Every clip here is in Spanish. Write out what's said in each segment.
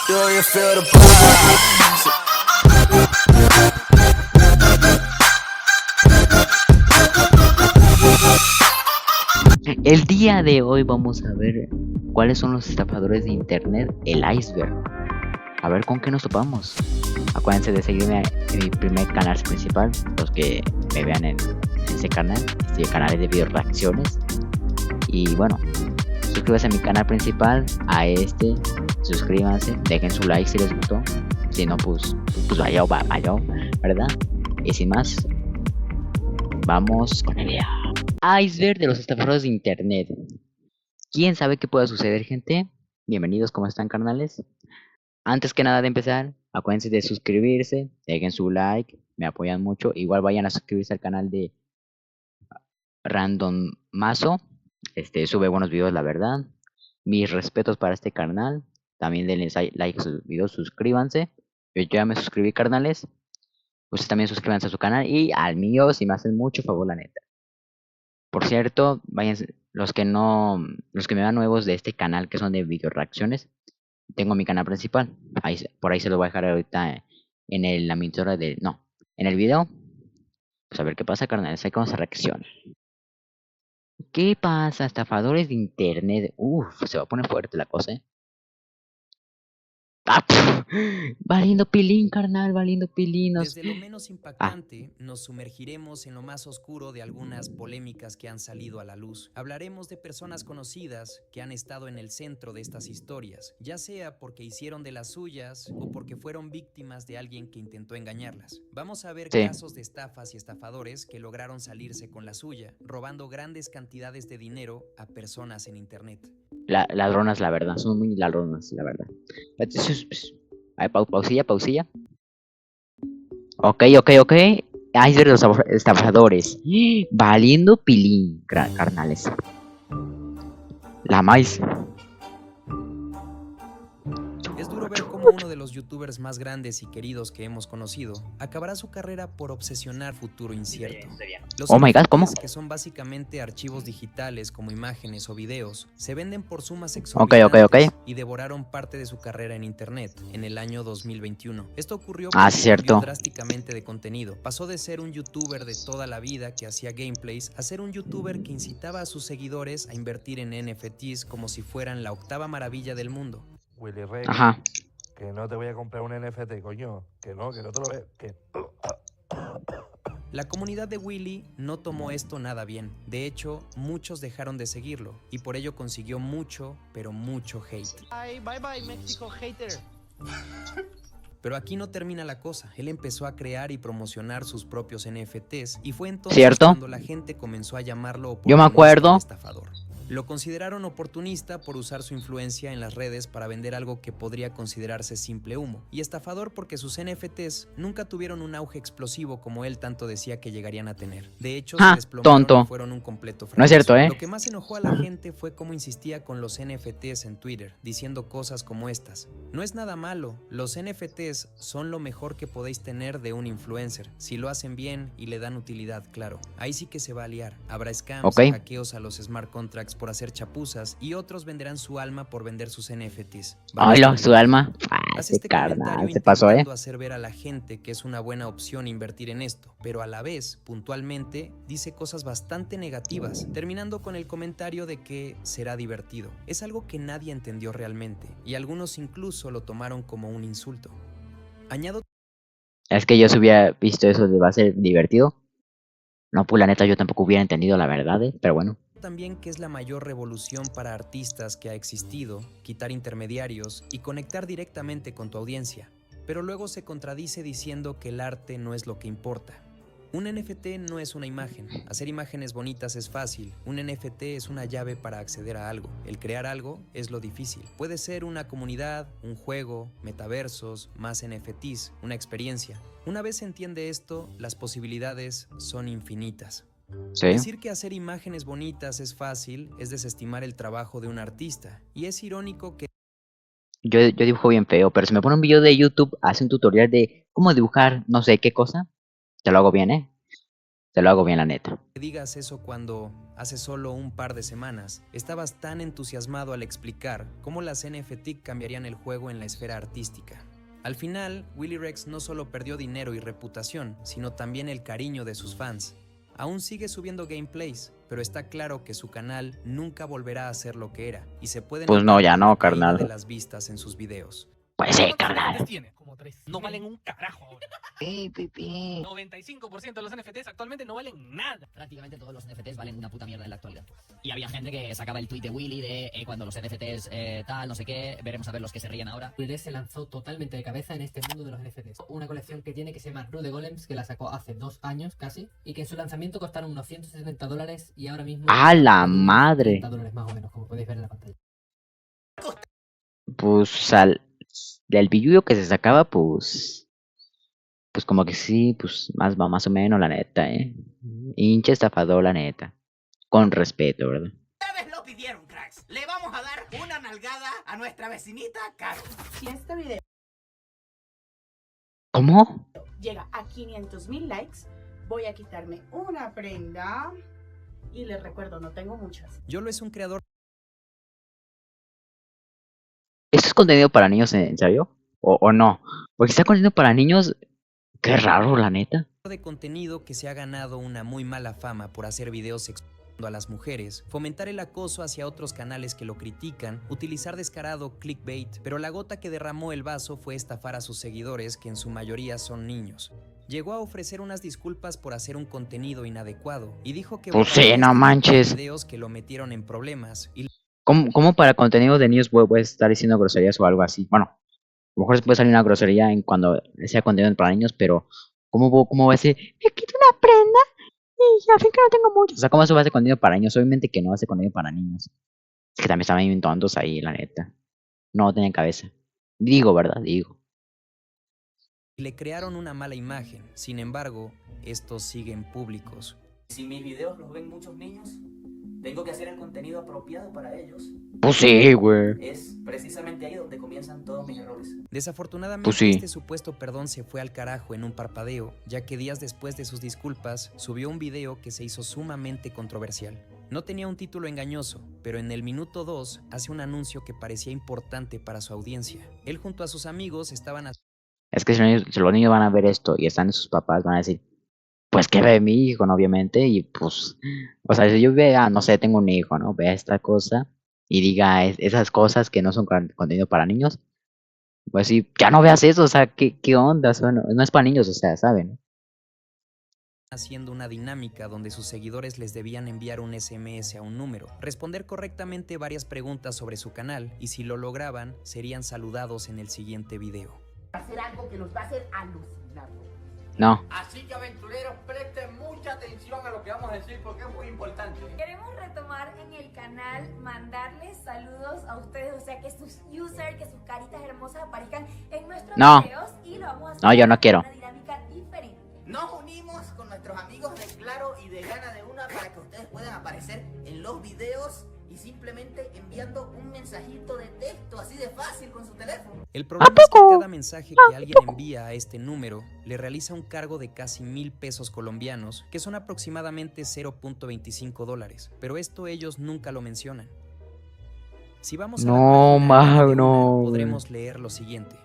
Do you feel the vibes? El día de hoy vamos a ver cuáles son los estafadores de internet, el iceberg. A ver con qué nos topamos. Acuérdense de seguirme en mi primer canal principal, los que me vean en ese canal. Este canal es de video reacciones. Y bueno, suscríbanse a mi canal principal, a este, suscríbanse, dejen su like si les gustó. Si no, pues vaya, ¿verdad? Y sin más, vamos con el video. Iceberg de los estafadores de internet. ¿Quién sabe qué pueda suceder, gente? Bienvenidos, ¿cómo están, carnales? Antes que nada de empezar, acuérdense de suscribirse, dejen su like, me apoyan mucho. Igual vayan a suscribirse al canal de Random Mazo. Sube buenos videos, la verdad. Mis respetos para este canal. También denle like a sus videos, suscríbanse. Yo ya me suscribí, carnales. Ustedes también suscríbanse a su canal y al mío si me hacen mucho favor, la neta. Por cierto, vayan los que me vean nuevos de este canal que son de video reacciones. Tengo mi canal principal. Por ahí se lo voy a dejar ahorita en la miniatura en el video. Pues a ver qué pasa, carnales. Ahí cómo se reacciona. ¿Qué pasa, estafadores de internet? Se va a poner fuerte la cosa, ¡Ah! Valiendo pilín, carnal, valiendo pilinos. Desde lo menos impactante, nos sumergiremos en lo más oscuro de algunas polémicas que han salido a la luz. Hablaremos de personas conocidas que han estado en el centro de estas historias, ya sea porque hicieron de las suyas o porque fueron víctimas de alguien que intentó engañarlas. Vamos a ver casos de estafas y estafadores que lograron salirse con la suya, robando grandes cantidades de dinero a personas en internet. Ladronas, la verdad, son muy ladronas, la verdad. A ver, pausilla. Ok. Iceberg de los estafadores. Valiendo pilín, carnales. La maíz. Es duro ver cómo uno de los youtubers más grandes y queridos que hemos conocido acabará su carrera por obsesionar futuro incierto. Los Oh my god, ¿cómo? que son básicamente archivos digitales como imágenes o videos, se venden por sumas exorbitantes y devoraron parte de su carrera en internet en el año 2021. Esto ocurrió porque cambió drásticamente de contenido. Pasó de ser un youtuber de toda la vida que hacía gameplays a ser un youtuber que incitaba a sus seguidores a invertir en NFTs como si fueran la octava maravilla del mundo. Willy Rey, que no te voy a comprar un NFT, coño, que no te lo veo, que... La comunidad de Willy no tomó esto nada bien. De hecho, muchos dejaron de seguirlo y por ello consiguió mucho, pero mucho hate. Bye, México hater. Pero aquí no termina la cosa. Él empezó a crear y promocionar sus propios NFTs y fue entonces cuando la gente comenzó a llamarlo oportunista estafador. Lo consideraron oportunista por usar su influencia en las redes para vender algo que podría considerarse simple humo, y estafador porque sus NFTs nunca tuvieron un auge explosivo como él tanto decía que llegarían a tener. De hecho, se desplomaron y fueron un completo fracaso. No es cierto, Lo que más enojó a la gente fue cómo insistía con los NFTs en Twitter, diciendo cosas como estas: no es nada malo, los NFTs son lo mejor que podéis tener de un influencer, si lo hacen bien y le dan utilidad, claro. Ahí sí que se va a liar. Habrá scams, hackeos a los smart contracts por hacer chapuzas y otros venderán su alma por vender sus NFTs. Su alma. Hace este comentario se pasó, hacer ver a la gente que es una buena opción invertir en esto, pero a la vez, puntualmente, dice cosas bastante negativas, terminando con el comentario de que será divertido. Es algo que nadie entendió realmente, y algunos incluso lo tomaron como un insulto. Añado... Es que yo si hubiera visto eso de va a ser divertido. No, pues la neta yo tampoco hubiera entendido la verdad, pero bueno. También que es la mayor revolución para artistas que ha existido, quitar intermediarios y conectar directamente con tu audiencia, pero luego se contradice diciendo que el arte no es lo que importa. Un NFT no es una imagen, hacer imágenes bonitas es fácil, un NFT es una llave para acceder a algo, el crear algo es lo difícil. Puede ser una comunidad, un juego, metaversos, más NFTs, una experiencia. Una vez se entiende esto, las posibilidades son infinitas. Decir que hacer imágenes bonitas es fácil es desestimar el trabajo de un artista, y es irónico que... Yo dibujo bien feo, pero si me pone un video de YouTube, hace un tutorial de cómo dibujar no sé qué cosa, te lo hago bien, Te lo hago bien, la neta. Digas eso cuando, hace solo un par de semanas, estabas tan entusiasmado al explicar cómo las NFT cambiarían el juego en la esfera artística. Al final, Willy Rex no solo perdió dinero y reputación, sino también el cariño de sus fans. Aún sigue subiendo gameplays, pero está claro que su canal nunca volverá a ser lo que era, y se pueden Pues no, ya no, de carnal. las vistas en sus videos. Pues sí, ¿Cuántos carnal. NFTs tiene? Como 3. No valen un carajo ahora. Ey, pipi. 95% de los NFTs actualmente no valen nada. Prácticamente todos los NFTs valen una puta mierda en la actualidad. Y había gente que sacaba el tweet de Willy de cuando los NFTs tal, no sé qué, veremos a ver los que se ríen ahora. Willy se lanzó totalmente de cabeza en este mundo de los NFTs. Una colección que tiene que se llama Rude Golems, que la sacó hace 2 años casi, y que en su lanzamiento costaron unos $170 y ahora mismo... ¡A la madre! $30 más o menos, como podéis ver en la pantalla. Pues del billullo que se sacaba, pues como que sí, pues más o menos, la neta, hincha estafador, la neta. Con respeto, ¿verdad? Ustedes lo pidieron, cracks. Le vamos a dar una nalgada a nuestra vecinita Caro. Si este video ¿Cómo? llega a 500,000 likes, voy a quitarme una prenda. Y les recuerdo, no tengo muchas. Yolo es un creador ¿Esto es contenido para niños, en serio? ¿O no? Porque está contenido para niños, qué raro, la neta. de contenido que se ha ganado una muy mala fama por hacer videos explotando a las mujeres, fomentar el acoso hacia otros canales que lo critican, utilizar descarado clickbait, pero la gota que derramó el vaso fue estafar a sus seguidores, que en su mayoría son niños. Llegó a ofrecer unas disculpas por hacer un contenido inadecuado y dijo que Pues sí, no manches. videos que lo metieron en problemas y ¿Cómo para contenido de niños puedes estar diciendo groserías o algo así? Bueno, a lo mejor puede salir una grosería en cuando sea contenido para niños, pero ¿cómo va a decir? Me quito una prenda y al fin que no tengo mucho. O sea, ¿cómo eso va a ser contenido para niños? Obviamente que no hace contenido para niños. Es que también estaban bien tontos ahí, la neta. No tenían cabeza. Digo, ¿verdad? Digo. le crearon una mala imagen. Sin embargo, estos siguen públicos. Si mis videos los ven muchos niños, tengo que hacer el contenido apropiado para ellos. Pues sí, güey. Es precisamente ahí donde comienzan todos mis errores. Desafortunadamente, Pues sí. este supuesto perdón se fue al carajo en un parpadeo, ya que días después de sus disculpas, subió un video que se hizo sumamente controversial. No tenía un título engañoso, pero en el minuto 2 hace un anuncio que parecía importante para su audiencia. Él junto a sus amigos estaban Es que si los niños van a ver esto y están sus papás, van a decir, pues que ve mi hijo, ¿no? Obviamente, y pues, o sea, si yo vea, no sé, tengo un hijo, ¿no? Vea esta cosa y diga esas cosas que no son contenido para niños, pues sí, ya no veas eso, o sea, ¿qué onda? O sea, no es para niños, o sea, ¿saben? haciendo una dinámica donde sus seguidores les debían enviar un SMS a un número, responder correctamente varias preguntas sobre su canal y si lo lograban, serían saludados en el siguiente video. Hacer algo que nos va a hacer alucinar. No. Así que aventureros, presten mucha atención a lo que vamos a decir porque es muy importante. Queremos retomar en el canal, mandarles saludos a ustedes, o sea que sus users, que sus caritas hermosas aparezcan en nuestros videos y lo vamos a hacer No, yo no quiero. una dinámica diferente. Nos unimos con nuestros amigos de Claro y de Gana de Una para que ustedes puedan aparecer en los videos y simplemente enviando un mensajito de texto así de fácil con su teléfono. El problema es que cada mensaje que alguien envía a este número le realiza un cargo de casi 1,000 pesos colombianos, que son aproximadamente $0.25, pero esto ellos nunca lo mencionan. Si vamos a la página de Una, podremos leer lo siguiente.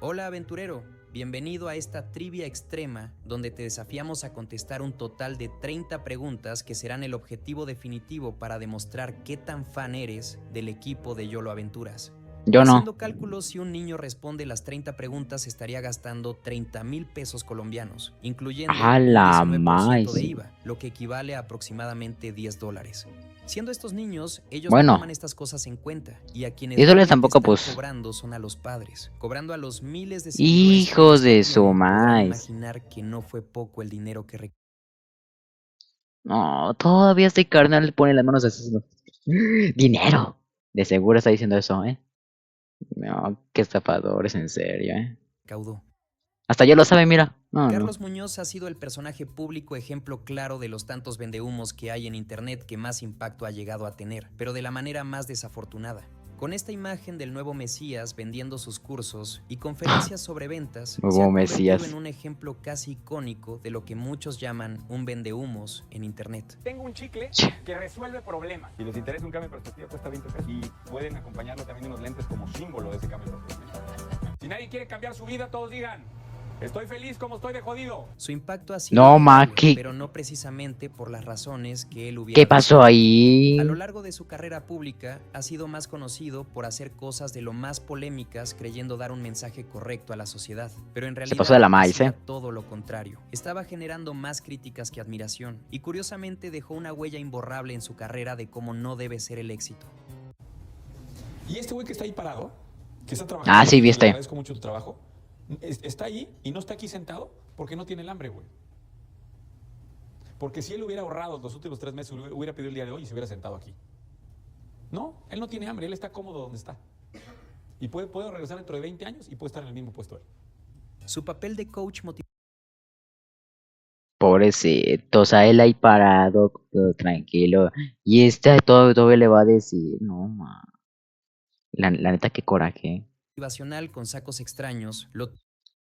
Hola aventurero, bienvenido a esta trivia extrema donde te desafiamos a contestar un total de 30 preguntas que serán el objetivo definitivo para demostrar qué tan fan eres del equipo de YOLO Aventuras. Yo no. Haciendo cálculos, si un niño responde las 30 preguntas, estaría gastando 30,000 pesos colombianos, incluyendo ¡A la un 19% de maíz! IVA, lo que equivale a aproximadamente $10. Siendo estos niños, ellos Bueno. no toman estas cosas en cuenta, y a quienes $10 realmente tampoco, están pues. cobrando son a los padres, cobrando a los miles de Hijos de su podrán maíz. imaginar que no fue poco el dinero que No, todavía este carnal le pone las manos así. Dinero. De seguro está diciendo eso, ¿eh? No, qué estafadores, en serio, ¿eh? recaudó. Hasta yo lo sabe, mira. No. Carlos Muñoz ha sido el personaje público ejemplo claro de los tantos vendehumos que hay en internet que más impacto ha llegado a tener, pero de la manera más desafortunada. Con esta imagen del nuevo Mesías vendiendo sus cursos y conferencias sobre ventas, Nuevo se ha convertido Mesías. en un ejemplo casi icónico de lo que muchos llaman un vendehumos en internet. Tengo un chicle que resuelve problemas. Si les interesa un cambio de perspectiva, cuesta 20 pesos. Y pueden acompañarlo también de unos lentes como símbolo de ese cambio de perspectiva. Si nadie quiere cambiar su vida, todos digan: estoy feliz como estoy de jodido. Su impacto ha sido No, notable, ¿qué? pero no precisamente por las razones que él hubiera ¿Qué pasó deseado. ahí? A lo largo de su carrera pública, ha sido más conocido por hacer cosas de lo más polémicas, creyendo dar un mensaje correcto a la sociedad. Pero en realidad pasó de la maíz, hacía ¿eh? todo lo contrario. Estaba generando más críticas que admiración. Y curiosamente dejó una huella imborrable en su carrera de cómo no debe ser el éxito. Y este güey que está ahí parado, que está trabajando. Ah, sí, le viste. agradezco mucho tu trabajo. Está ahí y no está aquí sentado porque no tiene el hambre, güey. Porque si él hubiera ahorrado los últimos 3 meses, hubiera pedido el día de hoy y se hubiera sentado aquí. No, él no tiene hambre, él está cómodo donde está. Y puede regresar dentro de 20 años y puede estar en el mismo puesto él. Su papel de coach motivacional Pobrecito, o sea, él ahí parado, todo tranquilo. Y todo le va a decir, no, ma. La neta, qué coraje. con sacos extraños lo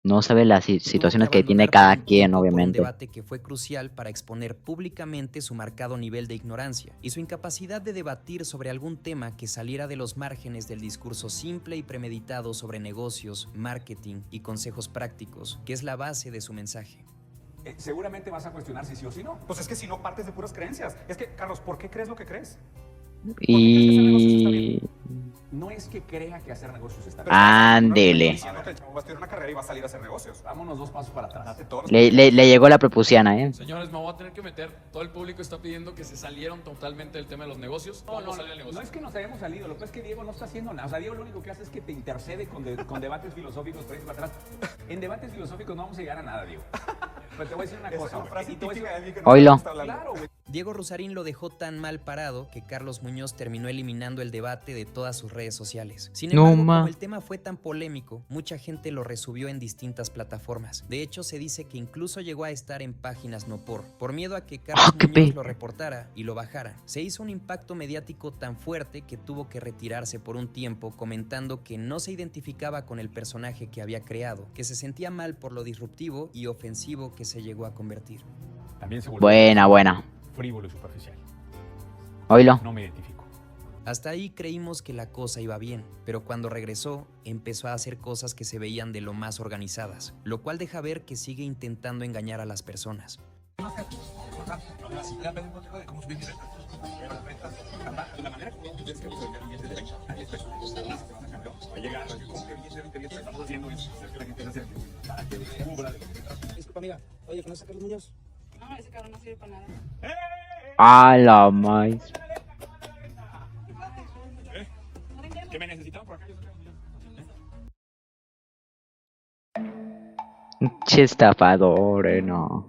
No sabe las tuvo situaciones que abandonar tiene por cada un quien, tiempo por un obviamente. debate que fue crucial para exponer públicamente su marcado nivel de ignorancia y su incapacidad de debatir sobre algún tema que saliera de los márgenes del discurso simple y premeditado sobre negocios, marketing y consejos prácticos, que es la base de su mensaje. Seguramente vas a cuestionar si sí o si no. Pues es que si no partes de puras creencias. Es que, Carlos, ¿por qué crees lo que crees? Y... No es que crea que hacer negocios está bien. Ándele. Vas a estudiar una carrera y vas a salir a hacer negocios. Vámonos 2 pasos para atrás. Le llegó la prepuciana, ¿eh? Señores, me voy a tener que meter. Todo el público está pidiendo que se salieron totalmente del tema de los negocios. No es que nos hayamos salido. Lo que pasa es que Diego no está haciendo nada. O sea, Diego lo único que hace es que te intercede con debates filosóficos por ahí para atrás. En debates filosóficos no vamos a llegar a nada, Diego. Pero te voy a decir una cosa. Oílo. Claro, güey. Diego Rusarín lo dejó tan mal parado que Carlos Muñoz terminó eliminando el debate de todas sus redes sociales. Sin No, embargo, ma. como el tema fue tan polémico, mucha gente lo resubió en distintas plataformas. De hecho, se dice que incluso llegó a estar en páginas no por miedo a que Carlos Muñoz lo reportara y lo bajara. Se hizo un impacto mediático tan fuerte que tuvo que retirarse por un tiempo, comentando que no se identificaba con el personaje que había creado, que se sentía mal por lo disruptivo y ofensivo que se llegó a convertir. También se Buena. frívolo y superficial. Oílo. No me identifico. Hasta ahí creímos que la cosa iba bien, pero cuando regresó, empezó a hacer cosas que se veían de lo más organizadas, lo cual deja ver que sigue intentando engañar a las personas. Disculpa, amiga. Oye, ¿conoces a Carlos Muñoz? No, ese carro no sirve para nada. A la maíz. ¿Qué me necesitaban por acá? Che estafador, no.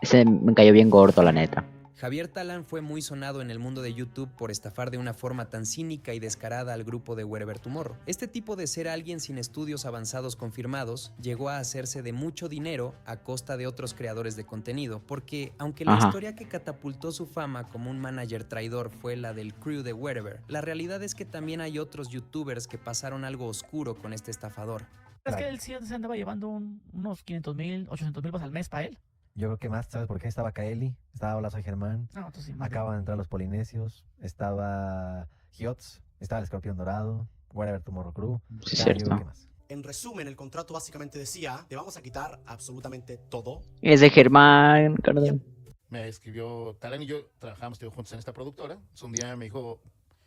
Ese me cayó bien gordo, la neta. Javier Talán fue muy sonado en el mundo de YouTube por estafar de una forma tan cínica y descarada al grupo de Wherever Tomorrow. Este tipo de ser alguien sin estudios avanzados confirmados llegó a hacerse de mucho dinero a costa de otros creadores de contenido, porque aunque la historia que catapultó su fama como un manager traidor fue la del crew de Wherever, la realidad es que también hay otros youtubers que pasaron algo oscuro con este estafador. Es que él sí se andaba llevando unos 500,000, 800,000 pesos al mes para él. Yo creo que más, ¿sabes por qué? Estaba Kaeli, estaba Hola Soy Germán, No, entonces sí, acaban de entrar los Polinesios, estaba Hiots, estaba el Escorpión Dorado, Wherever Tomorrow Crew. Sí, Ya, cierto. yo creo que más. En resumen, el contrato básicamente decía, te vamos a quitar absolutamente todo. Es de Germán, Cardón. Me escribió Talán y yo trabajamos juntos en esta productora. Un día me dijo,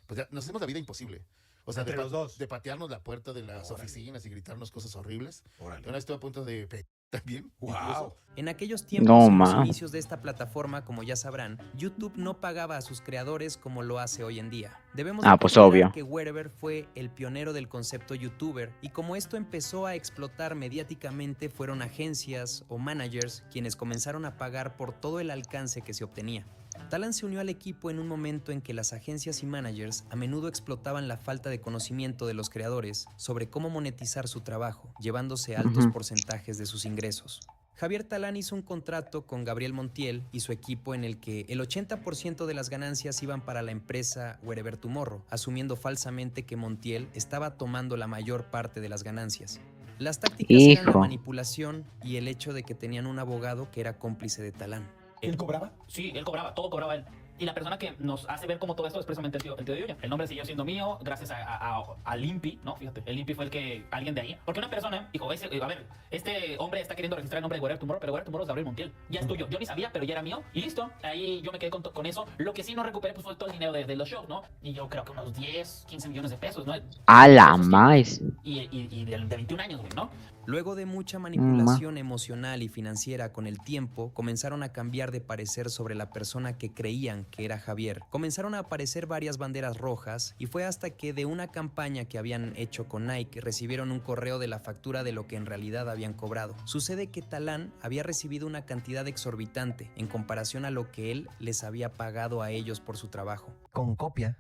pues ya nos hacemos la vida imposible. O sea, Entre los dos. de patearnos la puerta de las oficinas y gritarnos cosas horribles. Órale. Una vez estuve a punto de también. Wow. En aquellos tiempos, No, en los ma. inicios de esta plataforma, como ya sabrán, YouTube no pagaba a sus creadores como lo hace hoy en día. Debemos de Pues considerar obvio. que Wherever fue el pionero del concepto YouTuber, y como esto empezó a explotar mediáticamente, fueron agencias o managers quienes comenzaron a pagar por todo el alcance que se obtenía. Talán se unió al equipo en un momento en que las agencias y managers a menudo explotaban la falta de conocimiento de los creadores sobre cómo monetizar su trabajo, llevándose altos porcentajes de sus ingresos. Javier Talán hizo un contrato con Gabriel Montiel y su equipo en el que el 80% de las ganancias iban para la empresa Wherever Tomorrow, asumiendo falsamente que Montiel estaba tomando la mayor parte de las ganancias. Las tácticas eran la manipulación y el hecho de que tenían un abogado que era cómplice de Talán. ¿Él cobraba? Sí, él cobraba, todo cobraba él. Y la persona que nos hace ver como todo esto es precisamente el tío de Yuya. El nombre siguió siendo mío gracias a Limpi, ¿no? Fíjate, el Limpi fue el que, alguien de ahí. Porque una persona dijo, a ver, este hombre está queriendo registrar el nombre de Wherever Tomorrow, pero Wherever Tomorrow es Gabriel Montiel. Ya es tuyo. Yo ni sabía, pero ya era mío. Y listo. Ahí yo me quedé con eso. Lo que sí no recuperé pues fue todo el dinero de los shows, ¿no? Y yo creo que unos 10, 15 millones de pesos, ¿no? A la más. Y de 21 años, güey, ¿no? Luego de mucha manipulación emocional y financiera con el tiempo, comenzaron a cambiar de parecer sobre la persona que creían que era Javier. Comenzaron a aparecer varias banderas rojas y fue hasta que de una campaña que habían hecho con Nike recibieron un correo de la factura de lo que en realidad habían cobrado. Sucede que Talán había recibido una cantidad exorbitante en comparación a lo que él les había pagado a ellos por su trabajo. Con copia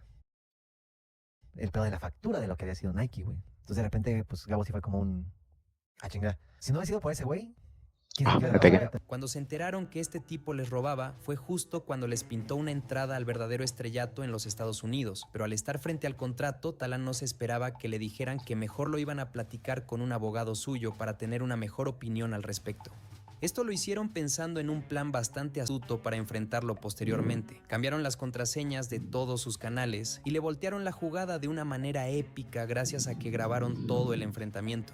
el pedo de la factura de lo que había sido Nike, güey. Entonces de repente, pues Gabo sí fue como un... Ah, chingada. Si no hubiera sido por ese güey, Cuando se enteraron que este tipo les robaba, fue justo cuando les pintó una entrada al verdadero estrellato en los Estados Unidos. Pero al estar frente al contrato, Talán no se esperaba que le dijeran que mejor lo iban a platicar con un abogado suyo para tener una mejor opinión al respecto. Esto lo hicieron pensando en un plan bastante astuto para enfrentarlo posteriormente. Cambiaron las contraseñas de todos sus canales y le voltearon la jugada de una manera épica gracias a que grabaron todo el enfrentamiento.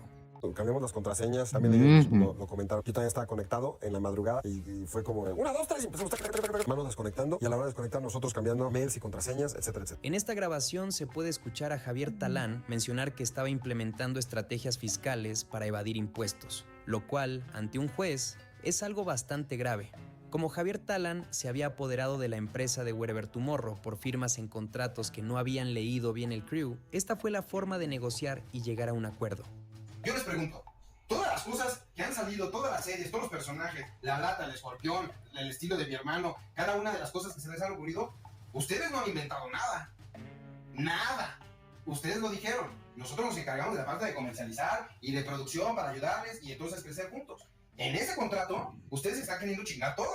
Cambiamos las contraseñas, también ellos lo comentaron. Yo también estaba conectado en la madrugada y fue como 1, 2, 3 y empezamos manos desconectando y a la hora de desconectar nosotros cambiando mails y contraseñas, etcétera, etcétera. En esta grabación se puede escuchar a Javier Talán mencionar que estaba implementando estrategias fiscales para evadir impuestos, lo cual, ante un juez, es algo bastante grave. Como Javier Talán se había apoderado de la empresa de Wherever Tomorrow por firmas en contratos que no habían leído bien el crew, esta fue la forma de negociar y llegar a un acuerdo. Yo les pregunto, todas las cosas que han salido, todas las series, todos los personajes, la lata, el escorpión, el estilo de mi hermano, cada una de las cosas que se les han ocurrido, ustedes no han inventado nada. Nada. Ustedes lo dijeron. Nosotros nos encargamos de la parte de comercializar y de producción para ayudarles y entonces crecer juntos. En ese contrato, ustedes están queriendo chingar todo.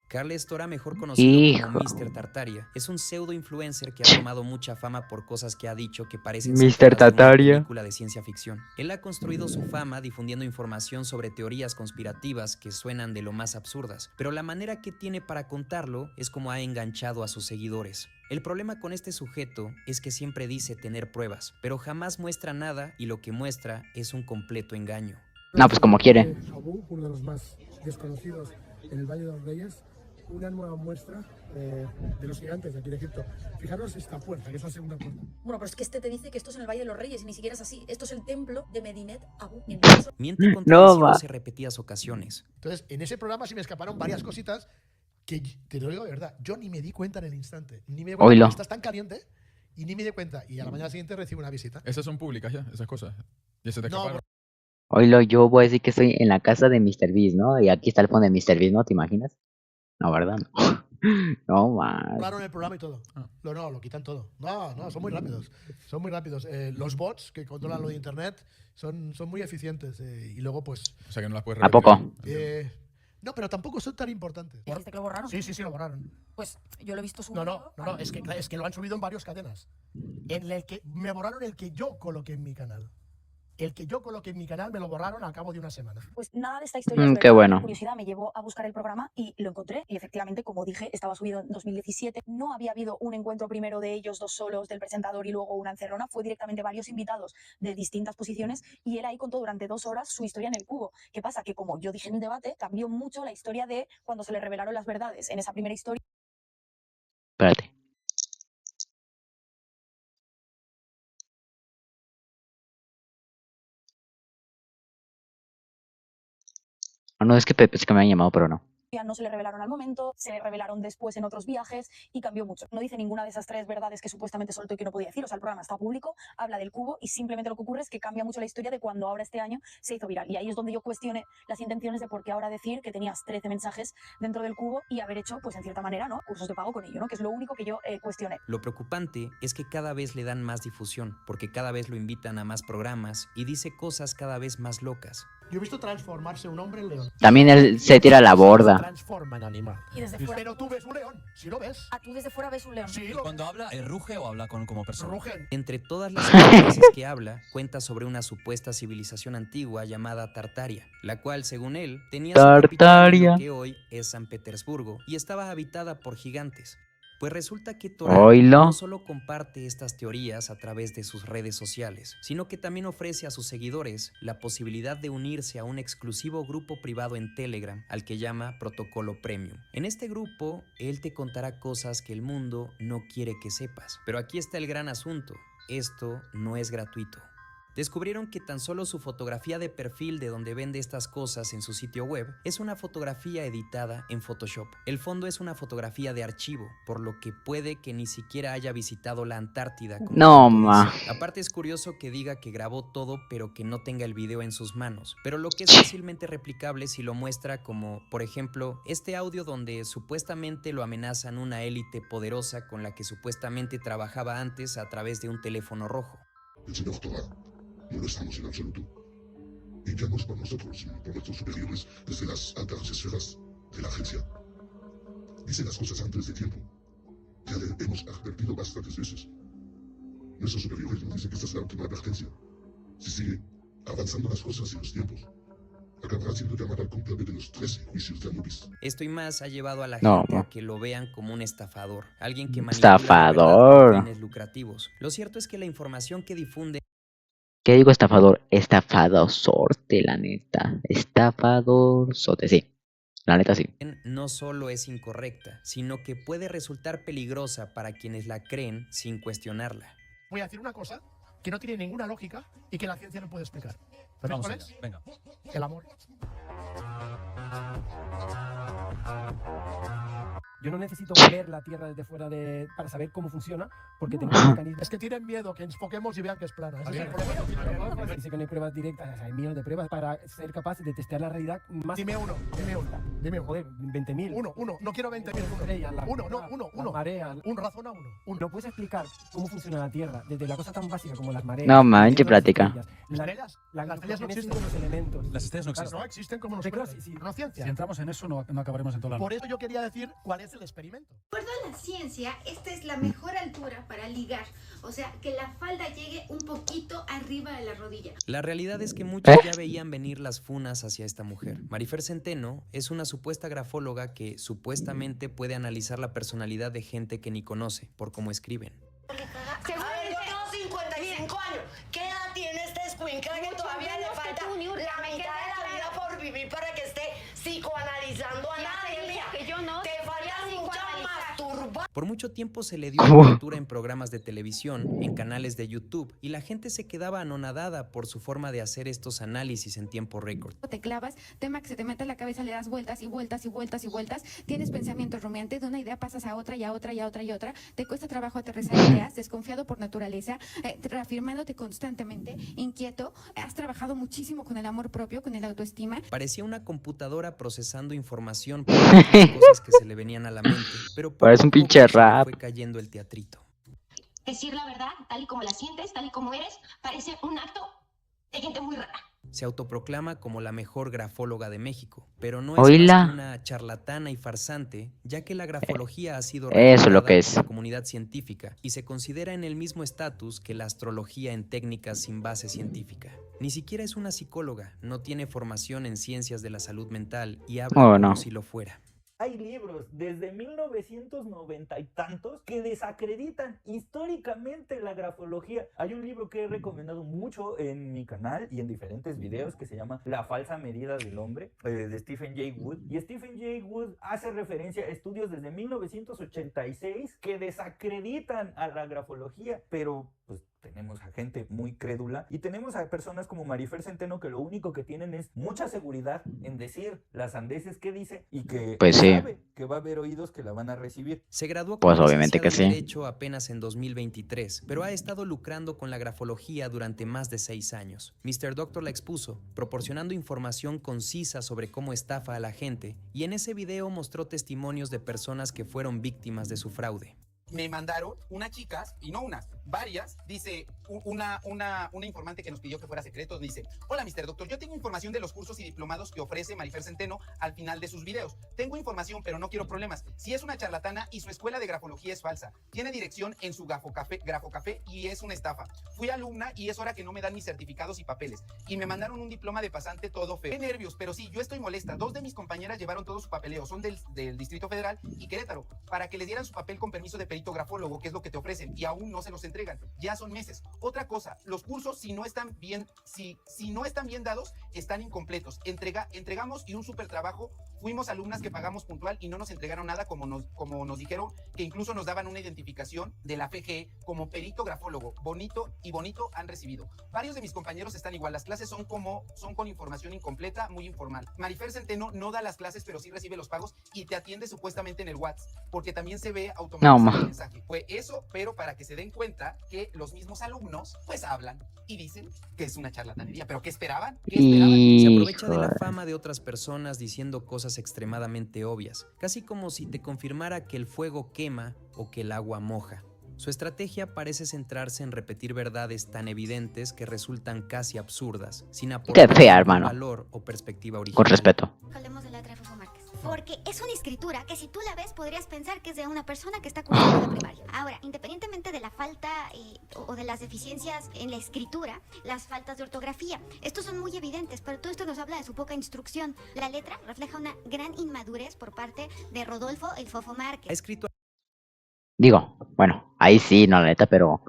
Carles Tora, mejor conocido como Mr. Tartaria, es un pseudo influencer que ha tomado mucha fama por cosas que ha dicho que parecen Mr. Tartaria. una película de ciencia ficción. Él ha construido su fama difundiendo información sobre teorías conspirativas que suenan de lo más absurdas, pero la manera que tiene para contarlo es como ha enganchado a sus seguidores. El problema con este sujeto es que siempre dice tener pruebas, pero jamás muestra nada y lo que muestra es un completo engaño. No, pues como quiere. Uno de los más desconocidos en el Valle de los Reyes, una nueva muestra de los gigantes de aquí de Egipto. Fijaros esta puerta, que es la segunda puerta. Bueno, pero es que te dice que esto es en el Valle de los Reyes y ni siquiera es así. Esto es el templo de Medinet Abu. Miente contradiciéndose en repetidas ocasiones. Entonces, en ese programa sí me escaparon varias cositas que, te lo digo de verdad, yo ni me di cuenta en el instante. Ni me di cuenta que estás tan caliente y ni me di cuenta. Y a la mañana siguiente recibo una visita. Esas son públicas ya, esas cosas. Ya se te escaparon. Oílo, yo voy a decir que estoy en la casa de Mr. Beast, ¿no? Y aquí está el fondo de Mr. Beast, ¿no? ¿Te imaginas? No, ¿verdad? No. No, man. Claro, en el programa y todo. No, lo quitan todo. No, son muy rápidos. Son muy rápidos. Los bots que controlan lo de internet son muy eficientes. Y luego, pues. O sea que no las puedes repetir. ¿A poco? No, pero tampoco son tan importantes. ¿Dijiste que lo borraron? Sí, lo borraron. Pues yo lo he visto subido. No, es que lo han subido en varias cadenas. En el que me borraron el que yo coloqué en mi canal. El que yo coloqué en mi canal me lo borraron al cabo de una semana. Pues nada de esta historia. Qué bueno. La curiosidad me llevó a buscar el programa y lo encontré. Y efectivamente, como dije, estaba subido en 2017. No había habido un encuentro primero de ellos dos solos, del presentador y luego una encerrona. Fue directamente varios invitados de distintas posiciones y él ahí contó durante 2 horas su historia en el cubo. ¿Qué pasa? Que como yo dije en el debate, cambió mucho la historia de cuando se le revelaron las verdades. En esa primera historia. Espérate. No, es que Pepe, es que me han llamado, pero no. Ya no se le revelaron al momento, se le revelaron después en otros viajes y cambió mucho. No dice ninguna de esas 3 verdades que supuestamente soltó y que no podía decir. O sea, el programa está público, habla del cubo y simplemente lo que ocurre es que cambia mucho la historia de cuando ahora este año se hizo viral. Y ahí es donde yo cuestioné las intenciones de por qué ahora decir que tenías 13 mensajes dentro del cubo y haber hecho, pues en cierta manera, ¿no?, cursos de pago con ello, ¿no?, que es lo único que yo cuestioné. Lo preocupante es que cada vez le dan más difusión, porque cada vez lo invitan a más programas y dice cosas cada vez más locas. Yo he visto transformarse un hombre en león. También él se tira a la borda. Transforma en animal. Y desde fuera. Pero tú ves un león, si lo ves. Tú desde fuera ves un león. Sí, Cuando habla, ¿ruge o habla como persona? Rugen. Entre todas las veces que habla, cuenta sobre una supuesta civilización antigua llamada Tartaria, la cual, según él, tenía su capital en lo que hoy es San Petersburgo y estaba habitada por gigantes. Pues resulta que Torah no solo comparte estas teorías a través de sus redes sociales, sino que también ofrece a sus seguidores la posibilidad de unirse a un exclusivo grupo privado en Telegram, al que llama Protocolo Premium. En este grupo, él te contará cosas que el mundo no quiere que sepas. Pero aquí está el gran asunto: esto no es gratuito. Descubrieron que tan solo su fotografía de perfil de donde vende estas cosas en su sitio web es una fotografía editada en Photoshop. El fondo es una fotografía de archivo, por lo que puede que ni siquiera haya visitado la Antártida. No, ma. Aparte es curioso que diga que grabó todo pero que no tenga el video en sus manos, pero lo que es fácilmente replicable si lo muestra como, por ejemplo, este audio donde supuestamente lo amenazan una élite poderosa con la que supuestamente trabajaba antes a través de un teléfono rojo. El señor Torah. No lo estamos en absoluto. Y ya no es por nosotros, sino por nuestros superiores desde las altas esferas de la agencia. Dice las cosas antes de tiempo. Ya le hemos advertido bastantes veces. Nuestros superiores nos dicen que esta es la última advertencia. Si sigue avanzando las cosas y los tiempos, acabará siendo llamada al cónclave de los 13 juicios de Anubis. Esto y más ha llevado a la gente a que lo vean como un estafador, alguien que manipula Estafador. con fines lucrativos. Lo cierto es que la información que difunde... ¿Qué digo estafador? Estafadosorte, la neta. Estafadorzote, sí. La neta sí. no solo es incorrecta, sino que puede resultar peligrosa para quienes la creen sin cuestionarla. Voy a decir una cosa que no tiene ninguna lógica y que la ciencia no puede explicar. ¿Sabéis cuál es? Venga. El amor. Yo no necesito ver la Tierra desde fuera para saber cómo funciona, porque tengo un mecanismo. Es que tienen miedo que enfoquemos y vean que es plana. Dice que no hay pruebas directas, hay millones de pruebas para ser capaz de testear la realidad más. Dime uno. Joder, 20.000. Uno, no quiero 20.000. Uno. Marea. Razona uno. ¿No puedes explicar cómo funciona la Tierra desde la cosa tan básica como las mareas? No manches, plática. Las estrellas no existen. Los elementos. Las estrellas no existen. No existen como nosotros. No ciencia. Si entramos en eso, no acabaremos en toda la... Por eso yo quería decir cuál es el experimento. De acuerdo a la ciencia, esta es la mejor altura para ligar. O sea, que la falda llegue un poquito arriba de la rodilla. La realidad es que muchos ya veían venir las funas hacia esta mujer. Marifer Centeno es una supuesta grafóloga que supuestamente puede analizar la personalidad de gente que ni conoce por cómo escriben. A ver, yo tengo 55 años. ¿Qué edad tiene este escuincla que todavía le falta la mitad de la vida por vivir para que esté psicoanalizando a nadie? Mía, que yo no. Te falta mucha masturba. Por mucho tiempo se le dio cobertura en programas de televisión, en canales de YouTube, y la gente se quedaba anonadada por su forma de hacer estos análisis en tiempo récord. Te clavas, tema que se te mete en la cabeza, le das vueltas y vueltas y vueltas y vueltas, tienes pensamientos rumiantes, de una idea pasas a otra y a otra y a otra y a otra, te cuesta trabajo aterrizar ideas, desconfiado por naturaleza, reafirmándote constantemente, inquieto, has trabajado muchísimo con el amor propio, con el autoestima. Parecía una computadora procesando información por las cosas que se le venían a la mente, pero parece un pinche rap. Fue cayendo el teatrito. Decir la verdad, tal y como la sientes, tal y como eres, parece un acto de gente muy rara. Se autoproclama como la mejor grafóloga de México, pero no es Oíla. más que una charlatana y farsante, ya que la grafología ha sido Eso es lo que es. por la comunidad científica y se considera en el mismo estatus que la astrología en técnicas sin base científica. Ni siquiera es una psicóloga, no tiene formación en ciencias de la salud mental y habla como si lo fuera. Hay libros desde 1990 y tantos que desacreditan históricamente la grafología. Hay un libro que he recomendado mucho en mi canal y en diferentes videos que se llama La falsa medida del hombre, de Stephen Jay Gould. Y Stephen Jay Gould hace referencia a estudios desde 1986 que desacreditan a la grafología, pero pues tenemos a gente muy crédula y tenemos a personas como Marifer Centeno que lo único que tienen es mucha seguridad en decir las sandeces que dice y que Pues sí. sabe que va a haber oídos que la van a recibir. Se graduó Pues como obviamente licenciado que en sí. Derecho apenas en 2023, pero ha estado lucrando con la grafología durante más de 6 años. Mr. Doctor la expuso, proporcionando información concisa sobre cómo estafa a la gente, y en ese video mostró testimonios de personas que fueron víctimas de su fraude. Me mandaron unas chicas, y no unas, varias, dice una informante que nos pidió que fuera secreto, dice: hola Mr. Doctor, yo tengo información de los cursos y diplomados que ofrece Marifer Centeno al final de sus videos. Tengo información, pero no quiero problemas. Si es una charlatana y su escuela de grafología es falsa, tiene dirección en su grafocafé y es una estafa. Fui alumna y es hora que no me dan mis certificados y papeles. Y me mandaron un diploma de pasante todo feo. Qué nervios, pero sí, yo estoy molesta. 2 de mis compañeras llevaron todo su papeleo, son del Distrito Federal y Querétaro, para que les dieran su papel con permiso de perito grafólogo, que es lo que te ofrecen, y aún no se los entregan. Ya son meses. Otra cosa, los cursos, si no están bien dados, están incompletos. Entregamos y un súper trabajo. Fuimos alumnas que pagamos puntual y no nos entregaron nada, como nos dijeron que incluso nos daban una identificación de la FGE como perito grafólogo. Bonito han recibido. Varios de mis compañeros están igual. Las clases son con información incompleta, muy informal. Marifer Centeno no da las clases, pero sí recibe los pagos y te atiende supuestamente en el WhatsApp, porque también se ve automáticamente el mensaje. Fue eso, pero para que se den cuenta que los mismos alumnos pues hablan y dicen que es una charlatanería. ¿Pero qué esperaban? Se aprovecha de la fama de otras personas diciendo cosas extremadamente obvias, casi como si te confirmara que el fuego quema o que el agua moja. Su estrategia parece centrarse en repetir verdades tan evidentes que resultan casi absurdas, sin aportar ningún valor o perspectiva original. Con respeto. Hablemos de la letra de Fofo Márquez. Porque es una escritura que si tú la ves podrías pensar que es de una persona que está cursando la primaria. Ahora, independientemente de la falta o de las deficiencias en la escritura, las faltas de ortografía, estos son muy evidentes, pero todo esto nos habla de su poca instrucción. La letra refleja una gran inmadurez por parte de Rodolfo el Fofo Márquez. Ha escrito... Digo, bueno, ahí sí, no la neta, pero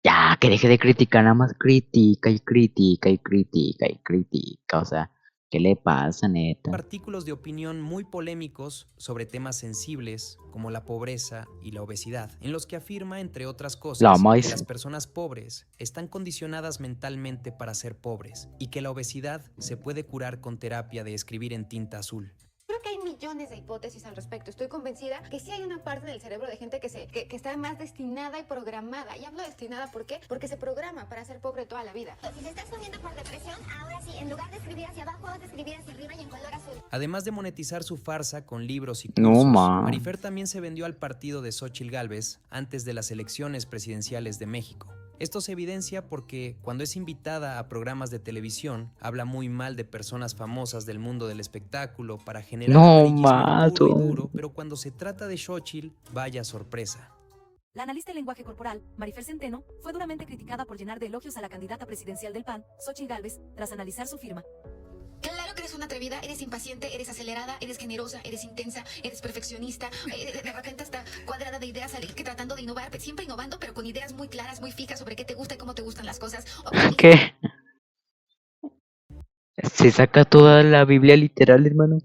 ya, que deje de criticar, nada más critica y critica y critica y critica, o sea, ¿qué le pasa, neta? Artículos de opinión muy polémicos sobre temas sensibles como la pobreza y la obesidad, en los que afirma, entre otras cosas, que las personas pobres están condicionadas mentalmente para ser pobres y que la obesidad se puede curar con terapia de escribir en tinta azul. Creo que hay millones de hipótesis al respecto. Estoy convencida que sí hay una parte del cerebro de gente que está más destinada y programada. Y hablo destinada, ¿por qué? Porque se programa para ser pobre toda la vida. Si te estás poniendo por depresión, ahora sí, en lugar de escribir hacia abajo, vas a escribir hacia arriba y en color azul. Además de monetizar su farsa con libros y cursos, Marifer también se vendió al partido de Xóchitl Gálvez antes de las elecciones presidenciales de México. Esto se evidencia porque cuando es invitada a programas de televisión, habla muy mal de personas famosas del mundo del espectáculo para generar amarillismo puro y duro, pero cuando se trata de Xóchitl, vaya sorpresa. La analista del lenguaje corporal, Marifer Centeno, fue duramente criticada por llenar de elogios a la candidata presidencial del PAN, Xóchitl Gálvez, tras analizar su firma. Claro que eres una atrevida, eres impaciente, eres acelerada, eres generosa, eres intensa, eres perfeccionista, de repente hasta cuadrada de ideas, que tratando de innovar, siempre innovando, pero con ideas muy claras, muy fijas sobre qué te gusta y cómo te gustan las cosas. ¿Qué? Se saca toda la Biblia literal, hermano.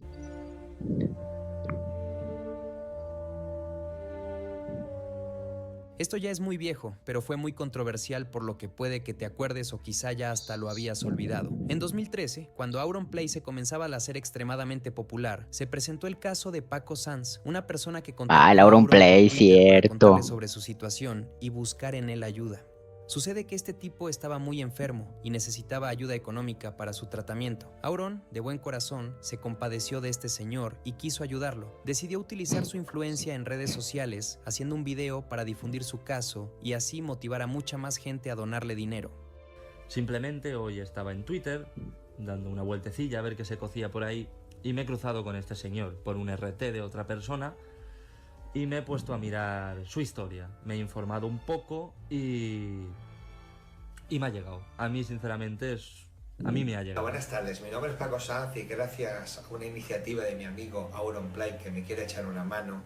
Esto ya es muy viejo, pero fue muy controversial por lo que puede que te acuerdes o quizá ya hasta lo habías olvidado. En 2013, cuando Auronplay se comenzaba a hacer extremadamente popular, se presentó el caso de Paco Sanz, una persona que contactó el Auronplay, cierto. para contarle sobre su situación y buscar en él ayuda. Sucede que este tipo estaba muy enfermo y necesitaba ayuda económica para su tratamiento. Auron, de buen corazón, se compadeció de este señor y quiso ayudarlo. Decidió utilizar su influencia en redes sociales, haciendo un video para difundir su caso y así motivar a mucha más gente a donarle dinero. Simplemente hoy estaba en Twitter, dando una vueltecilla a ver qué se cocía por ahí, y me he cruzado con este señor por un RT de otra persona, y me he puesto a mirar su historia. Me he informado un poco y me ha llegado. A mí, sinceramente, a mí me ha llegado. Buenas tardes, mi nombre es Paco Sanz y gracias a una iniciativa de mi amigo Auronplay que me quiere echar una mano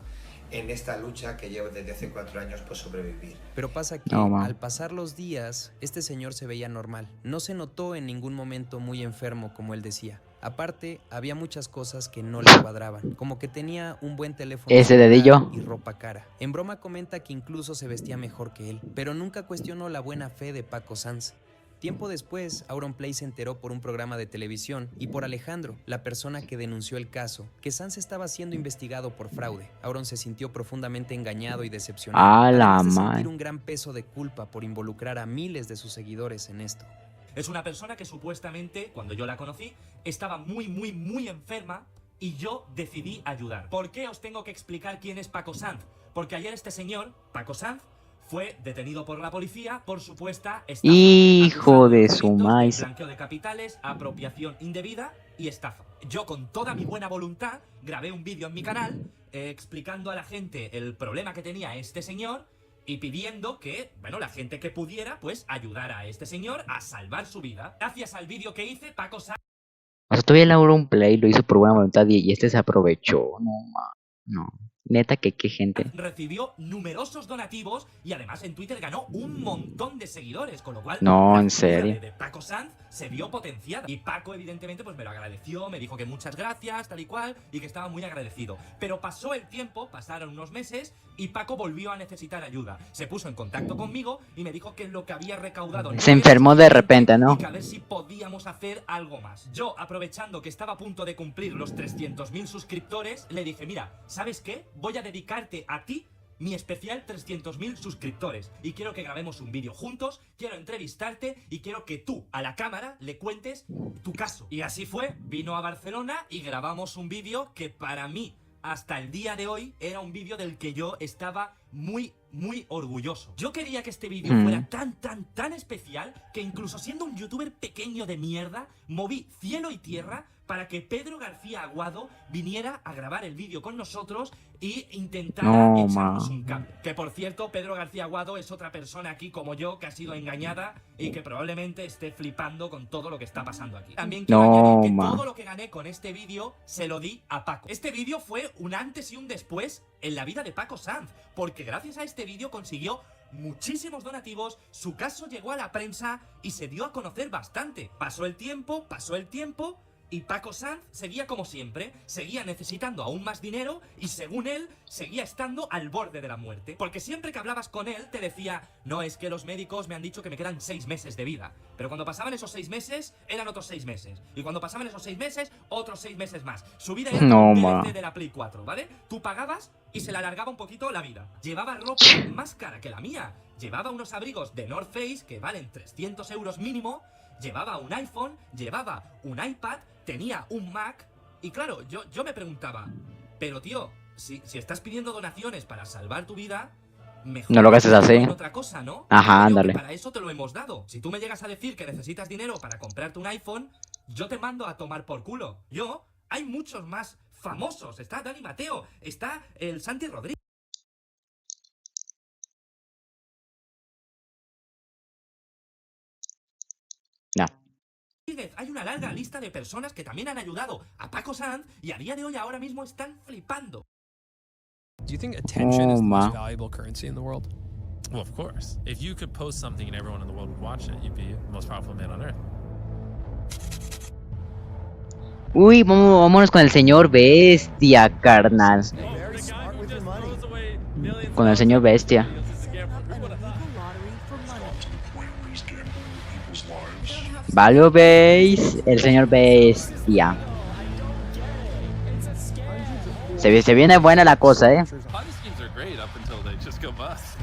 en esta lucha que llevo desde hace 4 años por sobrevivir. Pero pasa que al pasar los días, este señor se veía normal. No se notó en ningún momento muy enfermo como él decía. Aparte, había muchas cosas que no le cuadraban, como que tenía un buen teléfono Ese dedillo. y ropa cara. En broma comenta que incluso se vestía mejor que él, pero nunca cuestionó la buena fe de Paco Sanz. Tiempo después, Auronplay se enteró por un programa de televisión y por Alejandro, la persona que denunció el caso, que Sanz estaba siendo investigado por fraude. Auron se sintió profundamente engañado y decepcionado, ¡A la además de sentir madre! un gran peso de culpa por involucrar a miles de sus seguidores en esto. Es una persona que supuestamente, cuando yo la conocí, estaba muy enferma y yo decidí ayudar. ¿Por qué os tengo que explicar quién es Paco Sanz? Porque ayer este señor, Paco Sanz, fue detenido por la policía por supuesta estafa. Hijo de su maíz. Blanqueo de capitales, apropiación indebida y estafa. Yo con toda mi buena voluntad grabé un vídeo en mi canal explicando a la gente el problema que tenía este señor y pidiendo que, bueno, la gente que pudiera, pues ayudara a este señor a salvar su vida. Gracias al vídeo que hice, Paco Sanz... O sea, todavía el Auronplay lo hizo por buena voluntad y este se aprovechó. No. Neta que qué gente. recibió numerosos donativos y además en Twitter ganó un montón de seguidores, con lo cual No, en la figura serio. de Paco Sanz se vio potenciada. Y Paco evidentemente pues me lo agradeció, me dijo que muchas gracias, tal y cual, y que estaba muy agradecido. Pero pasó el tiempo, pasaron unos meses y Paco volvió a necesitar ayuda. Se puso en contacto conmigo y me dijo que lo que había recaudado no Se era enfermó de suficiente repente, ¿no? y que a ver si podíamos hacer algo más. Yo, aprovechando que estaba a punto de cumplir los 300.000 suscriptores, le dije, mira, ¿sabes qué? Voy a dedicarte a ti mi especial 300.000 suscriptores y quiero que grabemos un vídeo juntos, quiero entrevistarte y quiero que tú a la cámara le cuentes tu caso. Y así fue, vino a Barcelona y grabamos un vídeo que para mí hasta el día de hoy era un vídeo del que yo estaba muy orgulloso. Yo quería que este vídeo fuera tan especial que incluso siendo un youtuber pequeño de mierda, moví cielo y tierra para que Pedro García Aguado viniera a grabar el vídeo con nosotros y intentara No, echarnos ma. un cable. Que por cierto, Pedro García Aguado es otra persona aquí como yo que ha sido engañada y que probablemente esté flipando con todo lo que está pasando aquí. También quiero No, añadir que ma. todo lo que gané con este vídeo se lo di a Paco. Este vídeo fue un antes y un después en la vida de Paco Sanz, porque gracias a este vídeo consiguió muchísimos donativos, su caso llegó a la prensa y se dio a conocer bastante. Pasó el tiempo y Paco Sanz seguía como siempre, seguía necesitando aún más dinero y según él, seguía estando al borde de la muerte. Porque siempre que hablabas con él te decía, no, es que los médicos me han dicho que me quedan 6 meses de vida. Pero cuando pasaban esos 6 meses, eran otros 6 meses. Y cuando pasaban esos 6 meses, otros 6 meses más. Su vida era No, un ma. DLC de la Play 4, ¿vale? Tú pagabas y se le alargaba un poquito la vida. Llevaba ropa más cara que la mía. Llevaba unos abrigos de North Face que valen 300 euros mínimo. Llevaba un iPhone, llevaba un iPad, tenía un Mac. Y claro, yo me preguntaba, pero tío, si estás pidiendo donaciones para salvar tu vida, mejor No lo gastes así. en otra cosa, ¿no? Ajá, Digo que ándale. para eso te lo hemos dado. Si tú me llegas a decir que necesitas dinero para comprarte un iPhone, yo te mando a tomar por culo. Hay muchos más famosos. Está Dani Mateo, está el Santi Rodríguez. No. Hay una larga lista de personas que también han ayudado a Paco Sanz y a día de hoy ahora mismo están flipando. Do you think attention is the ma. most valuable currency in the world? Well, of course. If you could post something and everyone in the world would watch it, you'd be the most powerful man on earth. Uy, vámonos con el señor bestia, carnal. Con el señor bestia. Vale, veis, el señor bestia. Se viene buena la cosa, Ponzi schemes are great up until they just go bust.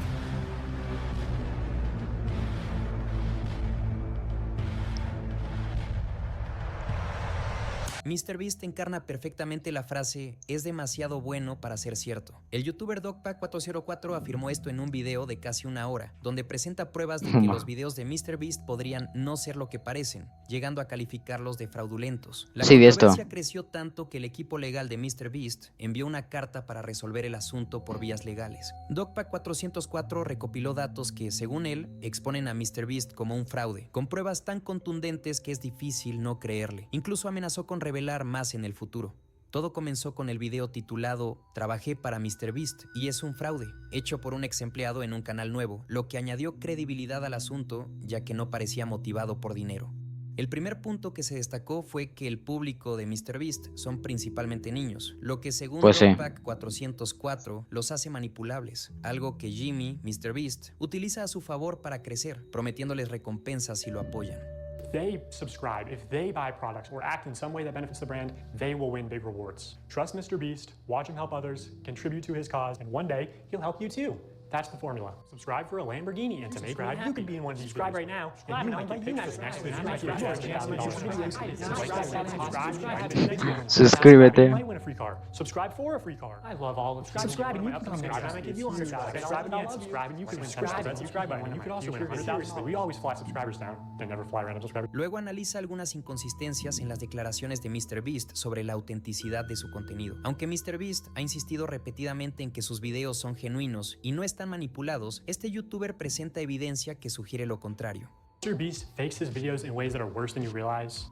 MrBeast encarna perfectamente la frase "es demasiado bueno para ser cierto". El youtuber DocPack404 afirmó esto en un video de casi una hora, donde presenta pruebas de que los videos de MrBeast podrían no ser lo que parecen, llegando a calificarlos de fraudulentos. La Sí, vi esto. controversia creció tanto que el equipo legal de MrBeast envió una carta para resolver el asunto por vías legales. DocPack404 recopiló datos que, según él, exponen a MrBeast como un fraude, con pruebas tan contundentes que es difícil no creerle. Incluso amenazó con revelar más en el futuro. Todo comenzó con el video titulado "Trabajé para MrBeast y es un fraude", hecho por un ex empleado en un canal nuevo, lo que añadió credibilidad al asunto, ya que no parecía motivado por dinero. El primer punto que se destacó fue que el público de MrBeast son principalmente niños, lo que según Pues sí. Dogpack 404 los hace manipulables, algo que Jimmy, MrBeast, utiliza a su favor para crecer, prometiéndoles recompensas si lo apoyan. If they subscribe, if they buy products or act in some way that benefits the brand, they will win big rewards. Trust MrBeast, watch him help others, contribute to his cause, and one day he'll help you too. That's the formula. Subscribe for a Lamborghini, and to make it you could be in one of these. Subscribe right now, and you might get pictures next week. You might get Suscríbete. You might win a free car. Subscribe for a free car. I love all of subscribe and you can come next time. I give you $100. Subscribe and unsubscribe and you can win subscribe button. You could also win $100,000. We always fly subscribers down. They never fly random subscribers. Luego analiza algunas inconsistencias en las declaraciones de MrBeast sobre la autenticidad de su contenido. Aunque MrBeast ha insistido repetidamente en que sus videos son genuinos y no están manipulados, este youtuber presenta evidencia que sugiere lo contrario. MrBeast fakes his videos in ways that are worse than you realize.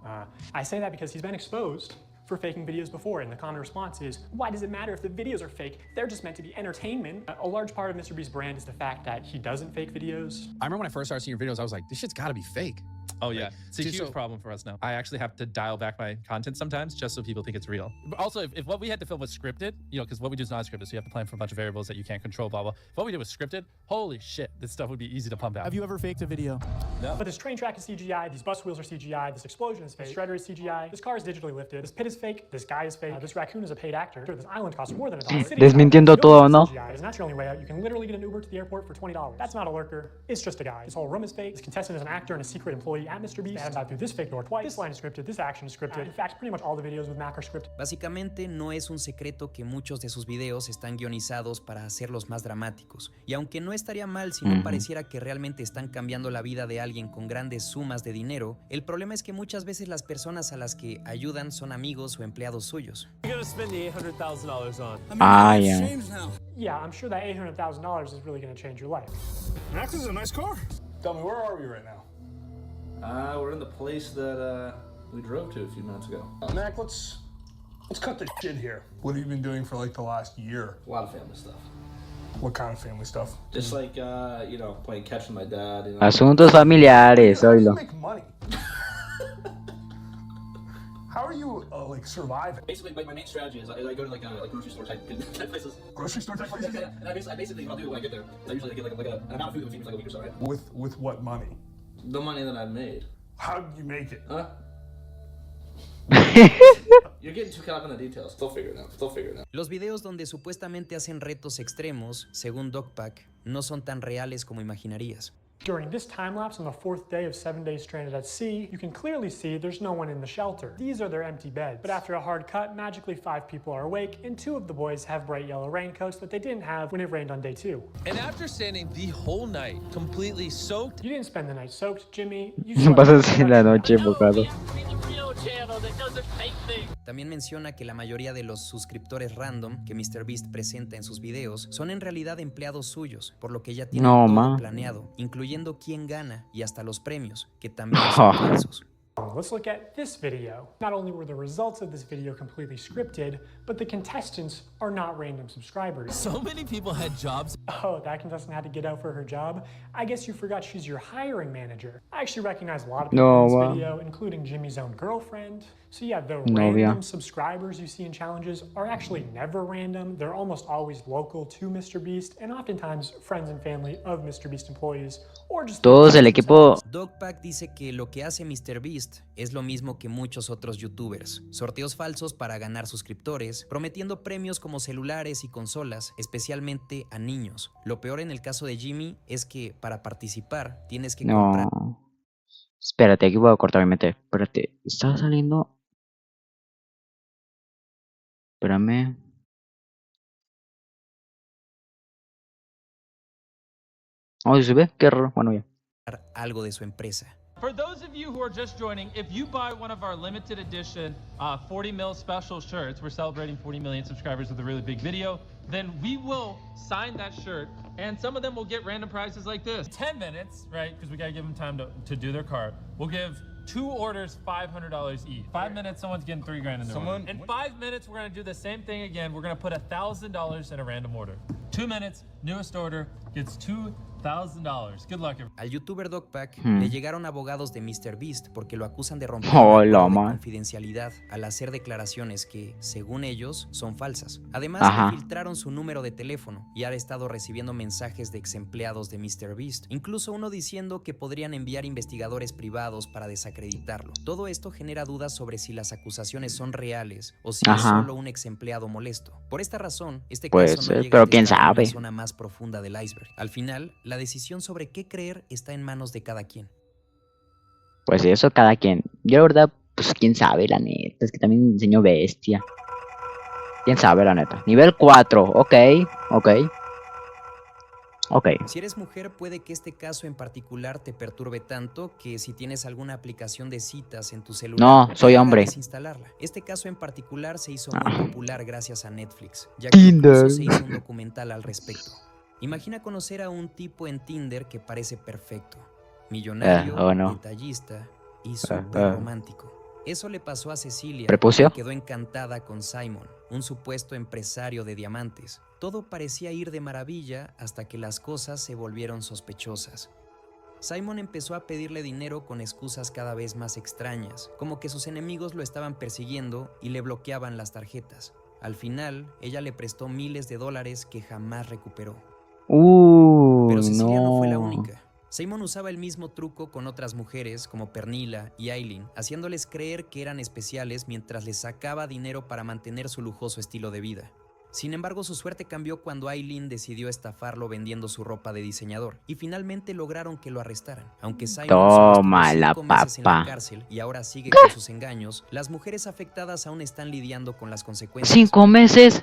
I say that because he's been exposed for faking videos before, and the common response is, why does it matter if the videos are fake? They're just meant to be entertainment. A large part of MrBeast's brand is the fact that he doesn't fake videos. I remember when I first started seeing your videos, I was like, this shit's gotta be fake. Oh yeah, Like, it's a just huge so- problem for us now. I actually have to dial back my content sometimes just so people think it's real. But also, if what we had to film was scripted, you know, because what we do is not scripted, so you have to plan for a bunch of variables that you can't control, blah blah. If what we did was scripted, holy shit, this stuff would be easy to pump out. Have you ever faked a video? No. But this train track is CGI, these bus wheels are CGI, this explosion is fake, this shredder is CGI, this car is digitally lifted, this pit is fake, this guy is fake, this raccoon is a paid actor, this island costs more than $1. Desmintiendo todo, ¿no? CGI, and that's your only way out. You can literally get an Uber to the airport for $20. That's not a lurker, it's just a guy. This whole room is fake, this contestant is an actor and a secret employee at MrBeast. They haven't got through this fake door twice, this line is scripted, this action is scripted. In fact, pretty much all the videos with Mac are scripted. Básicamente no es un secreto que muchos de sus videos están guionizados para hacerlos más dramáticos, y aunque no estaría mal si no pareciera que realmente están cambiando la vida de alguien con grandes sumas de dinero, el problema es que muchas veces las personas a las que ayudan son amigos o empleados suyos. You're gonna spend the $800,000 on. Ah, yeah. Yeah, I'm sure that $800,000 is really gonna change your life. Max, this is a nice car. Tell me, where are we right now? We're in the place that we drove to a few minutes ago. Mac, let's cut the shit here. What have you been doing for like the last year? A lot of family stuff. What kind of family stuff? Just like, you know, playing catch with my dad. You know. Asuntos familiares, How do you oílo. make money? How are you like surviving? Basically, like my main strategy is I go to like grocery store type places. Grocery store type places? And I basically what I'll do when I get there, I usually get like an amount of food that feeds me for like a week or so, right? With what money? The money that I've made. How did you make it? Huh? You're getting too caught up in the details. They'll figure it out. They'll figure it out. Los videos donde supuestamente hacen retos extremos, según Dogpack, no son tan reales como imaginarías. During this time lapse on the 4th day of 7 days stranded at sea, you can clearly see there's no one in the shelter. These are their empty beds. But after a hard cut, magically 5 people are awake, and 2 of the boys have bright yellow raincoats that they didn't have when it rained on day 2. And after standing the whole night completely soaked, You didn't spend the night soaked, Jimmy. You No pasas la noche enfocado. También menciona que la mayoría de los suscriptores random que MrBeast presenta en sus videos son en realidad empleados suyos, por lo que ya tienen No, todo ma. planeado, incluyendo quién gana y hasta los premios, que también son falsos. Let's look at this video. Not only were the results of this video completely scripted, but the contestants are not random subscribers. so many people had jobs. Oh, that contestant had to get out for her job? I guess you forgot she's your hiring manager. I actually recognize a lot of people No, in this wow. video, including Jimmy's own girlfriend. So yeah, the Novia. random subscribers you see in challenges are actually never random. They're almost always local to MrBeast, and oftentimes friends and family of MrBeast employees, or just Todos el equipo. Dogpack dice que lo que hace MrBeast es lo mismo que muchos otros youtubers, sorteos falsos para ganar suscriptores, prometiendo premios como celulares y consolas, especialmente a niños. Lo peor en el caso de Jimmy es que para participar tienes que comprar. No. Espérate, aquí voy a cortar mi mente. Espérate, está saliendo. Espérame. Oh, ¿se ve? Qué raro. Bueno, ya. algo de su empresa. For those of you who are just joining, if you buy one of our limited edition 40 mil special shirts, we're celebrating 40 million subscribers with a really big video, then we will sign that shirt, and some of them will get random prizes like this. 10 minutes, right, because we gotta give them time to do their cart. We'll give 2 orders $500 each. 5 minutes, someone's getting $3 grand in their order. In 5 minutes, we're gonna do the same thing again. We're gonna put $1,000 in a random order. 2 minutes, newest order gets $2,000 $1,000. Good luck, everyone. Al youtuber Dogpack Hmm. le llegaron abogados de MrBeast porque lo acusan de romper Oh, un la acuerdo de man. confidencialidad al hacer declaraciones que, según ellos, son falsas. Además, Ajá. le filtraron su número de teléfono y ha estado recibiendo mensajes de ex empleados de MrBeast, incluso uno diciendo que podrían enviar investigadores privados para desacreditarlo. Todo esto genera dudas sobre si las acusaciones son reales o si es Ajá. solo un ex empleado molesto. Por esta razón, este Puede caso no ser, llega pero a quién testar en sabe. la zona más profunda del iceberg. Al final, la decisión sobre qué creer está en manos de cada quien. Pues eso, cada quien. Yo, la verdad, pues quién sabe, la neta. Es que también enseñó bestia. Quién sabe, la neta. Nivel 4, ok. Si eres mujer, puede que este caso en particular te perturbe tanto que si tienes alguna aplicación de citas en tu celular, No, soy te haga hombre. desinstalarla. Este caso en particular se hizo Ah. muy popular gracias a Netflix, ya que Tinder. incluso se hizo un documental al respecto. Imagina conocer a un tipo en Tinder que parece perfecto, millonario, oh no. detallista y súper romántico. Eso le pasó a Cecilia, ¿Prepucio? que quedó encantada con Simon, un supuesto empresario de diamantes. Todo parecía ir de maravilla hasta que las cosas se volvieron sospechosas. Simon empezó a pedirle dinero con excusas cada vez más extrañas, como que sus enemigos lo estaban persiguiendo y le bloqueaban las tarjetas. Al final, ella le prestó miles de dólares que jamás recuperó. Pero Cecilia no fue la única. Simon usaba el mismo truco con otras mujeres como Pernilla y Aileen, haciéndoles creer que eran especiales mientras les sacaba dinero para mantener su lujoso estilo de vida. Sin embargo, su suerte cambió cuando Aileen decidió estafarlo vendiendo su ropa de diseñador y finalmente lograron que lo arrestaran. Aunque Simon solo estuvo Tómala, 5 meses en la papá. cárcel y ahora sigue con sus engaños, las mujeres afectadas aún están lidiando con las consecuencias. 5 meses.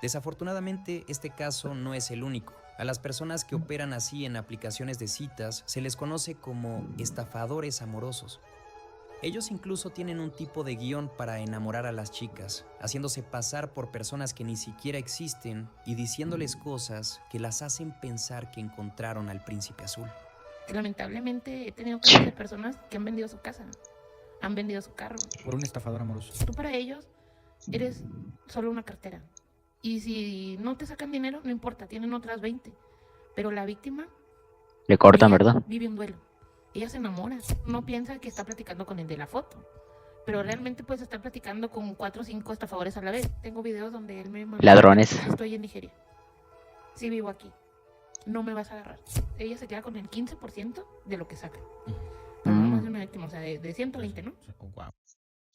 Desafortunadamente, este caso no es el único. A las personas que operan así en aplicaciones de citas se les conoce como estafadores amorosos. Ellos incluso tienen un tipo de guión para enamorar a las chicas, haciéndose pasar por personas que ni siquiera existen y diciéndoles cosas que las hacen pensar que encontraron al príncipe azul. Lamentablemente he tenido casos de personas que han vendido su casa, han vendido su carro. Por un estafador amoroso. Tú para ellos eres solo una cartera. Y si no te sacan dinero, no importa, tienen otras 20. Pero la víctima Le cortan, ¿verdad? vive un duelo. Ella se enamora. No piensa que está platicando con el de la foto. Pero realmente puedes estar platicando con 4 o 5 estafadores a la vez. Tengo videos donde él me manda, Ladrones. estoy en Nigeria. Sí vivo aquí. No me vas a agarrar. Ella se queda con el 15% de lo que saca. Pero no más de una víctima, o sea, de 120, ¿no?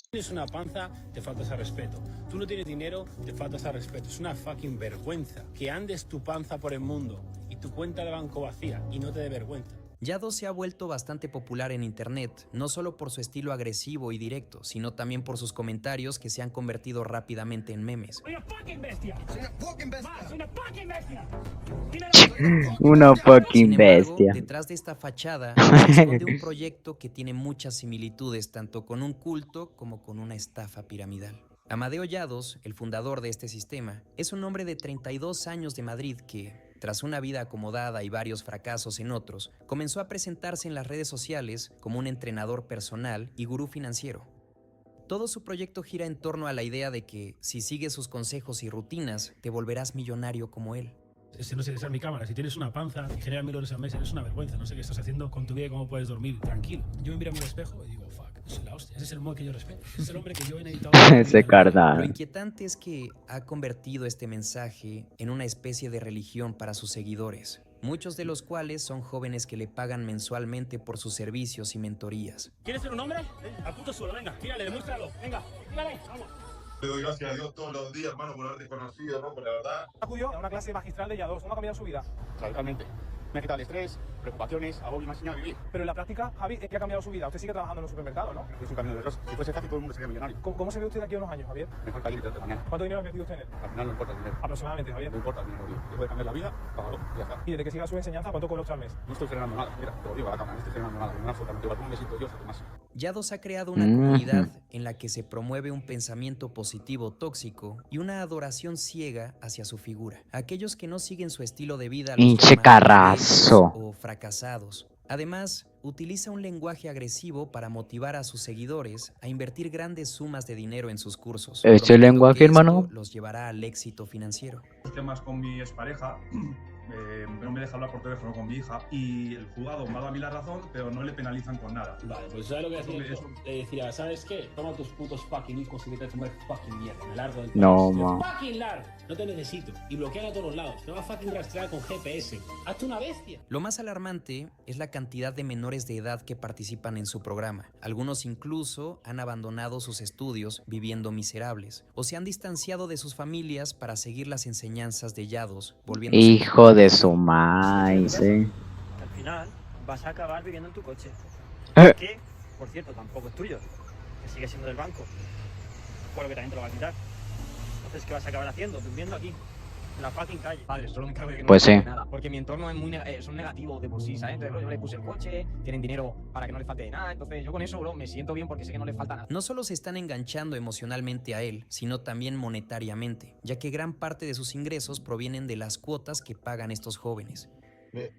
Tienes una panza, te falta ese respeto. Tú no tienes dinero, te falta ese respeto. Es una fucking vergüenza que andes tu panza por el mundo y tu cuenta de banco vacía y no te dé vergüenza. Yado se ha vuelto bastante popular en internet, no solo por su estilo agresivo y directo, sino también por sus comentarios que se han convertido rápidamente en memes. ¡Soy una fucking bestia! ¡Soy una fucking bestia! ¡Soy una fucking bestia! Una fucking Sin embargo, bestia. detrás de esta fachada se esconde un proyecto que tiene muchas similitudes tanto con un culto como con una estafa piramidal. Amadeo Llados, el fundador de este sistema, es un hombre de 32 años de Madrid que, tras una vida acomodada y varios fracasos en otros, comenzó a presentarse en las redes sociales como un entrenador personal y gurú financiero. Todo su proyecto gira en torno a la idea de que, si sigues sus consejos y rutinas, te volverás millonario como él. Si no sé, esa es mi cámara. Si tienes una panza y generas 1000 euros al mes, eres una vergüenza. No sé qué estás haciendo con tu vida y cómo puedes dormir tranquilo. Yo me miro a mi espejo y digo, fuck, es la hostia. Ese es el mod que yo respeto. Ese es el hombre que yo he necesitado. Ese Lo carnal. inquietante es que ha convertido este mensaje en una especie de religión para sus seguidores, muchos de los cuales son jóvenes que le pagan mensualmente por sus servicios y mentorías. ¿Quieres ser un hombre? A punto solo, venga, tírale, demuéstralo. Venga, tírale, vamos. Le doy gracias a Dios todos los días, hermano, por haberte conocido, ¿no? Por la verdad. Acudió a una clase magistral de Llados. ¿Cómo ha cambiado su vida? Radicalmente. Me ha quitado el estrés, preocupaciones, agobio y me ha enseñado a vivir. Pero en la práctica, Javi, ¿qué ha cambiado su vida? Usted sigue trabajando en un supermercado, ¿no? Es un camino de rosa. Si fuese fácil, todo el mundo sería millonario. ¿Cómo se ve usted de aquí a unos años, Javier? Mejor que ayer y mañana. ¿Cuánto dinero ha metido usted en él? Al final no importa el dinero. Aproximadamente, Javier. No importa el dinero, tío. Te puede cambiar la vida, págalo y ya está. Y desde que siga su enseñanza, ¿cuánto cobra usted al mes? No estoy frenando nada. Mira, te lo digo a la cámara, no estoy frenando nada. No, absolutamente igual. Un besito, Dios, a más. Llados ha creado una comunidad en la que se promueve un pensamiento positivo tóxico y una adoración ciega hacia su figura. Aquellos que no siguen su estilo de vida los Pinche llaman carrazo. o fracasados. Además, utiliza un lenguaje agresivo para motivar a sus seguidores a invertir grandes sumas de dinero en sus cursos. ¿Ese prometiendo lenguaje, que esto hermano? los llevará al éxito financiero. Los temas con mi expareja no me deja hablar por teléfono con mi hija y el juzgado me ha dado a mí la razón, pero no le penalizan con nada. Vale, pues ¿sabes lo que hacía? Le decía, ¿sabes qué? Toma tus putos fucking hijos y vete a comer fucking mierda, me largo del país. No, ma. Fucking largo, no te necesito. Y bloquean a todos lados, te va a fucking rastrear con GPS. Hazte una bestia. Lo más alarmante es la cantidad de menores de edad que participan en su programa. Algunos incluso han abandonado sus estudios viviendo miserables o se han distanciado de sus familias para seguir las enseñanzas de Yados, volviendo Hijo de su maíz, Al final vas a acabar viviendo en tu coche. Que, por cierto, tampoco es tuyo. Que sigue siendo del banco. Por lo que también te lo va a quitar. Entonces, ¿qué vas a acabar haciendo? Durmiendo aquí. En la fucking calle. Padre, solo me encargo de que no Pues me falte sí. nada. Porque mi entorno es muy son negativos de por sí, ¿sabes? Entonces, bro, yo le puse el coche, tienen dinero para que no les falte de nada. Entonces, yo con eso, bro, me siento bien porque sé que no les falta nada. No solo se están enganchando emocionalmente a él, sino también monetariamente, ya que gran parte de sus ingresos provienen de las cuotas que pagan estos jóvenes.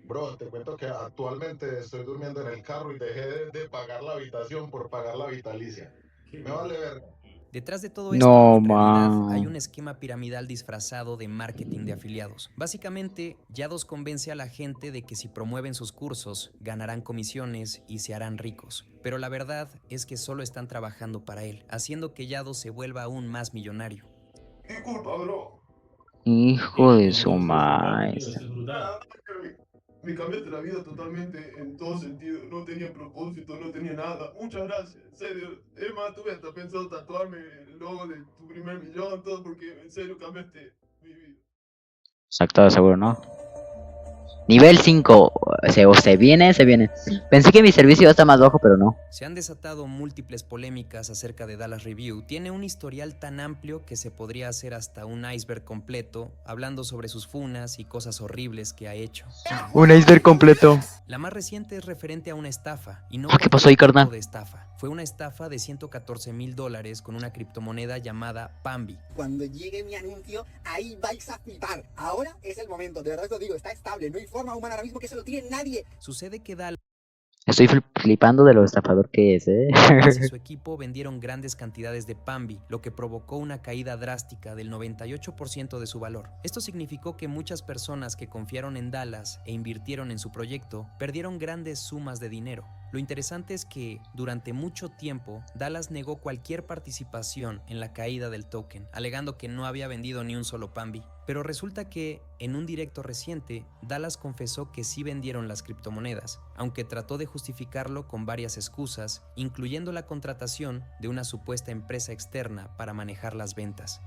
Bro, te cuento que actualmente estoy durmiendo en el carro y dejé de pagar la habitación por pagar la vitalicia. Me vale verga. Detrás de todo esto, No, en realidad, ma. hay un esquema piramidal disfrazado de marketing de afiliados. Básicamente, Yados convence a la gente de que si promueven sus cursos, ganarán comisiones y se harán ricos. Pero la verdad es que solo están trabajando para él, haciendo que Yados se vuelva aún más millonario. Disculpa, bro. Hijo de su maíz. Me cambiaste la vida totalmente en todo sentido. No tenía propósito, no tenía nada. Muchas gracias, en serio. Es más, tuve hasta pensado tatuarme el logo de tu primer millón, todo porque en serio cambiaste mi vida. Exacto, seguro, ¿no? Nivel 5. Se viene. Pensé que mi servicio iba a estar más bajo, pero no. Se han desatado múltiples polémicas acerca de Dallas Review. Tiene un historial tan amplio que se podría hacer hasta un iceberg completo, hablando sobre sus funas y cosas horribles que ha hecho. Un iceberg completo. La más reciente es referente a una estafa, y no ¿Qué pasó ahí, carnal? de estafa. Fue una estafa de $114,000 con una criptomoneda llamada Pambi. Cuando llegue mi anuncio, ahí vais a flipar. Ahora es el momento, de verdad os lo digo, está estable, no hay forma humana ahora mismo que se lo tire nadie. Sucede que Dallas Estoy flipando de lo estafador que es, y su equipo vendieron grandes cantidades de Pambi, lo que provocó una caída drástica del 98% de su valor. Esto significó que muchas personas que confiaron en Dallas e invirtieron en su proyecto perdieron grandes sumas de dinero. Lo interesante es que, durante mucho tiempo, Dallas negó cualquier participación en la caída del token, alegando que no había vendido ni un solo Pambi. Pero resulta que, en un directo reciente, Dallas confesó que sí vendieron las criptomonedas, aunque trató de justificarlo con varias excusas, incluyendo la contratación de una supuesta empresa externa para manejar las ventas.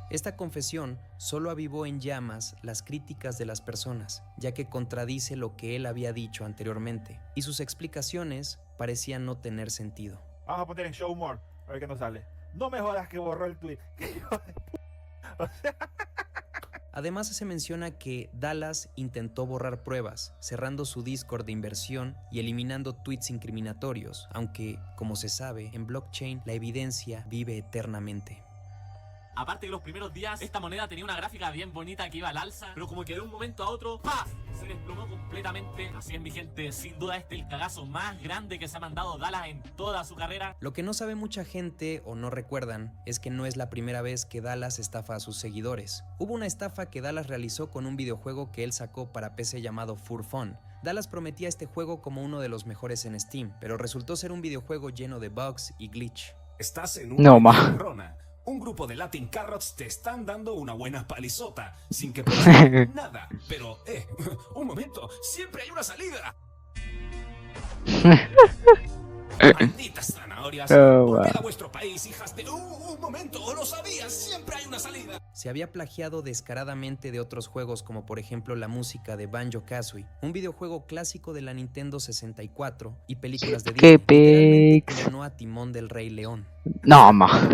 Esta confesión solo avivó en llamas las críticas de las personas, ya que contradice lo que él había dicho anteriormente, y sus explicaciones parecían no tener sentido. Vamos a poner en show more, a ver qué nos sale. No me jodas que borró el tweet. Además, se menciona que Dallas intentó borrar pruebas, cerrando su Discord de inversión y eliminando tweets incriminatorios, aunque, como se sabe, en blockchain la evidencia vive eternamente. Aparte que los primeros días esta moneda tenía una gráfica bien bonita que iba al alza, pero como que de un momento a otro, ¡paf!, se desplomó completamente. Así es, mi gente, sin duda este es el cagazo más grande que se ha mandado Dallas en toda su carrera. Lo que no sabe mucha gente o no recuerdan es que no es la primera vez que Dallas estafa a sus seguidores. Hubo una estafa que Dallas realizó con un videojuego que él sacó para PC llamado Fur Fun. Dallas prometía este juego como uno de los mejores en Steam, pero resultó ser un videojuego lleno de bugs y glitch. Estás en una encerrona. Un grupo de Latin Carrots te están dando una buena palizota, sin que puedas hacer nada. Pero, un momento, siempre hay una salida. Malditas zanahorias. Volved a vuestro país, hijas de... un momento, lo sabías, siempre hay una salida. Se había plagiado descaradamente de otros juegos, como por ejemplo la música de Banjo-Kazooie, un videojuego clásico de la Nintendo 64, y películas de Disney. Literalmente clonó a Timón del Rey León. No, ma.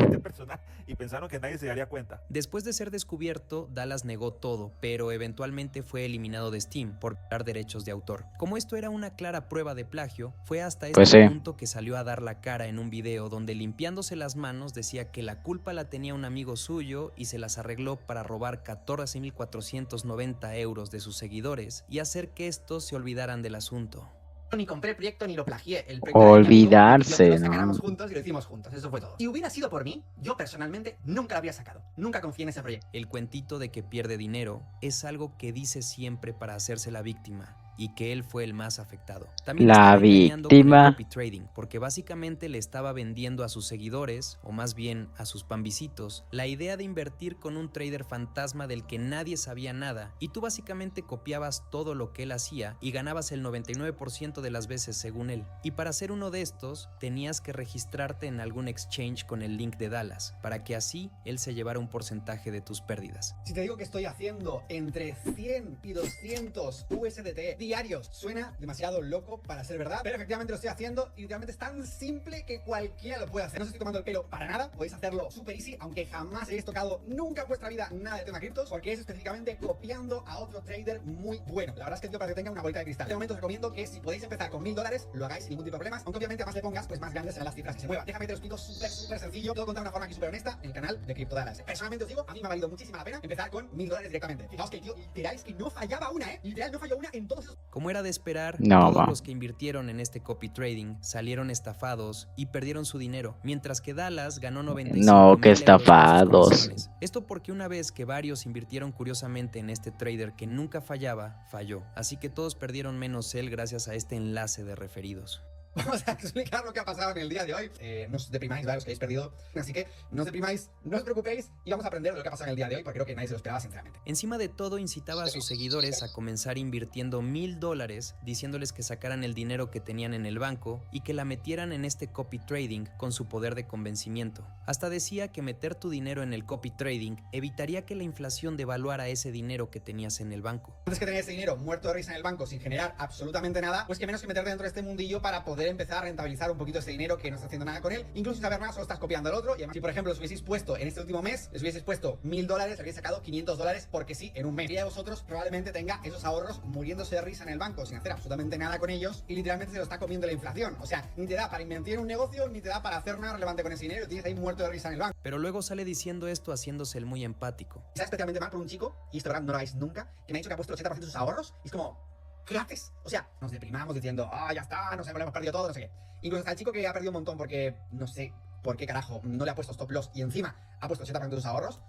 Y pensaron que nadie se daría cuenta. Después de ser descubierto, Dallas negó todo, pero eventualmente fue eliminado de Steam por violar derechos de autor. Como esto era una clara prueba de plagio, fue hasta este punto que salió a dar la cara en un video donde, limpiándose las manos, decía que la culpa la tenía un amigo suyo y se las arregló para robar 14,490 euros de sus seguidores y hacer que estos se olvidaran del asunto. ni compré el proyecto ni lo plagié. El proyecto Olvidarse, lo sacáramos ¿no? juntos y lo hicimos juntos. Eso fue todo. Si hubiera sido por mí, yo personalmente nunca lo habría sacado. Nunca confié en ese proyecto. El cuentito de que pierde dinero es algo que dice siempre para hacerse la víctima y que él fue el más afectado. También La estaba engañando con el víctima. copy trading, porque básicamente le estaba vendiendo a sus seguidores, o más bien a sus pambisitos, la idea de invertir con un trader fantasma del que nadie sabía nada, y tú básicamente copiabas todo lo que él hacía y ganabas el 99% de las veces según él. Y para ser uno de estos, tenías que registrarte en algún exchange con el link de Dallas, para que así él se llevara un porcentaje de tus pérdidas. Si te digo que estoy haciendo entre 100 y 200 USDT diarios, suena demasiado loco para ser verdad, pero efectivamente lo estoy haciendo y literalmente es tan simple que cualquiera lo puede hacer. No os estoy tomando el pelo para nada, podéis hacerlo súper easy, aunque jamás hayáis tocado nunca en vuestra vida nada de tema criptos, porque es específicamente copiando a otro trader muy bueno. La verdad es que para que tenga una bolita de cristal. De momento os recomiendo que si podéis empezar con $1000, lo hagáis sin ningún tipo de problemas, aunque obviamente más le pongas, pues más grandes serán las cifras que se muevan. Déjame te lo explico súper sencillo, todo contar de una forma aquí súper honesta en el canal de Crypto Dallas. Personalmente os digo, a mí me ha valido muchísima la pena empezar con $1000 directamente. Fijaos que el tío, literal, es que no fallaba una, literal no falló una en todos esos. Como era de esperar, No, todos va. los que invirtieron en este copy trading salieron estafados y perdieron su dinero, mientras que Dallas ganó 95,000 No, que euros por sus estafados. comisiones. Esto porque una vez que varios invirtieron curiosamente en este trader que nunca fallaba, falló. Así que todos perdieron menos él gracias a este enlace de referidos. Vamos a explicar lo que ha pasado en el día de hoy. No os deprimáis, ¿vale? Los que habéis perdido. Así que no os deprimáis, no os preocupéis y vamos a aprender de lo que ha pasado en el día de hoy, porque creo que nadie se lo esperaba, sinceramente. Encima de todo, incitaba a sus seguidores a comenzar invirtiendo $1000, diciéndoles que sacaran el dinero que tenían en el banco y que la metieran en este copy trading con su poder de convencimiento. Hasta decía que meter tu dinero en el copy trading evitaría que la inflación devaluara ese dinero que tenías en el banco. Antes que tener ese dinero muerto de risa en el banco sin generar absolutamente nada, pues que menos que meterte dentro de este mundillo para poder empezar a rentabilizar un poquito ese dinero que no está haciendo nada con él. Incluso sin saber nada, solo estás copiando al otro. Y además, si por ejemplo os hubieseis puesto en este último mes, les hubieseis puesto $1000, habríais sacado $500 porque sí, en un mes. Y a vosotros probablemente tenga esos ahorros muriéndose de risa en el banco sin hacer absolutamente nada con ellos y literalmente se lo está comiendo la inflación. O sea, ni te da para invertir en un negocio, ni te da para hacer nada relevante con ese dinero. Lo tienes ahí muerto de risa en el banco. Pero luego sale diciendo esto haciéndose el muy empático. Está especialmente mal por un chico, y esto verdad no lo hagáis nunca, que me ha dicho que ha puesto el 80% de sus ahorros y es como, ¿qué haces? O sea, nos deprimamos diciendo, ya está, no sé, lo hemos perdido todo, no sé qué. Incluso hasta el chico que ha perdido un montón porque no sé por qué carajo no le ha puesto stop loss y encima ha puesto el 80% de sus ahorros,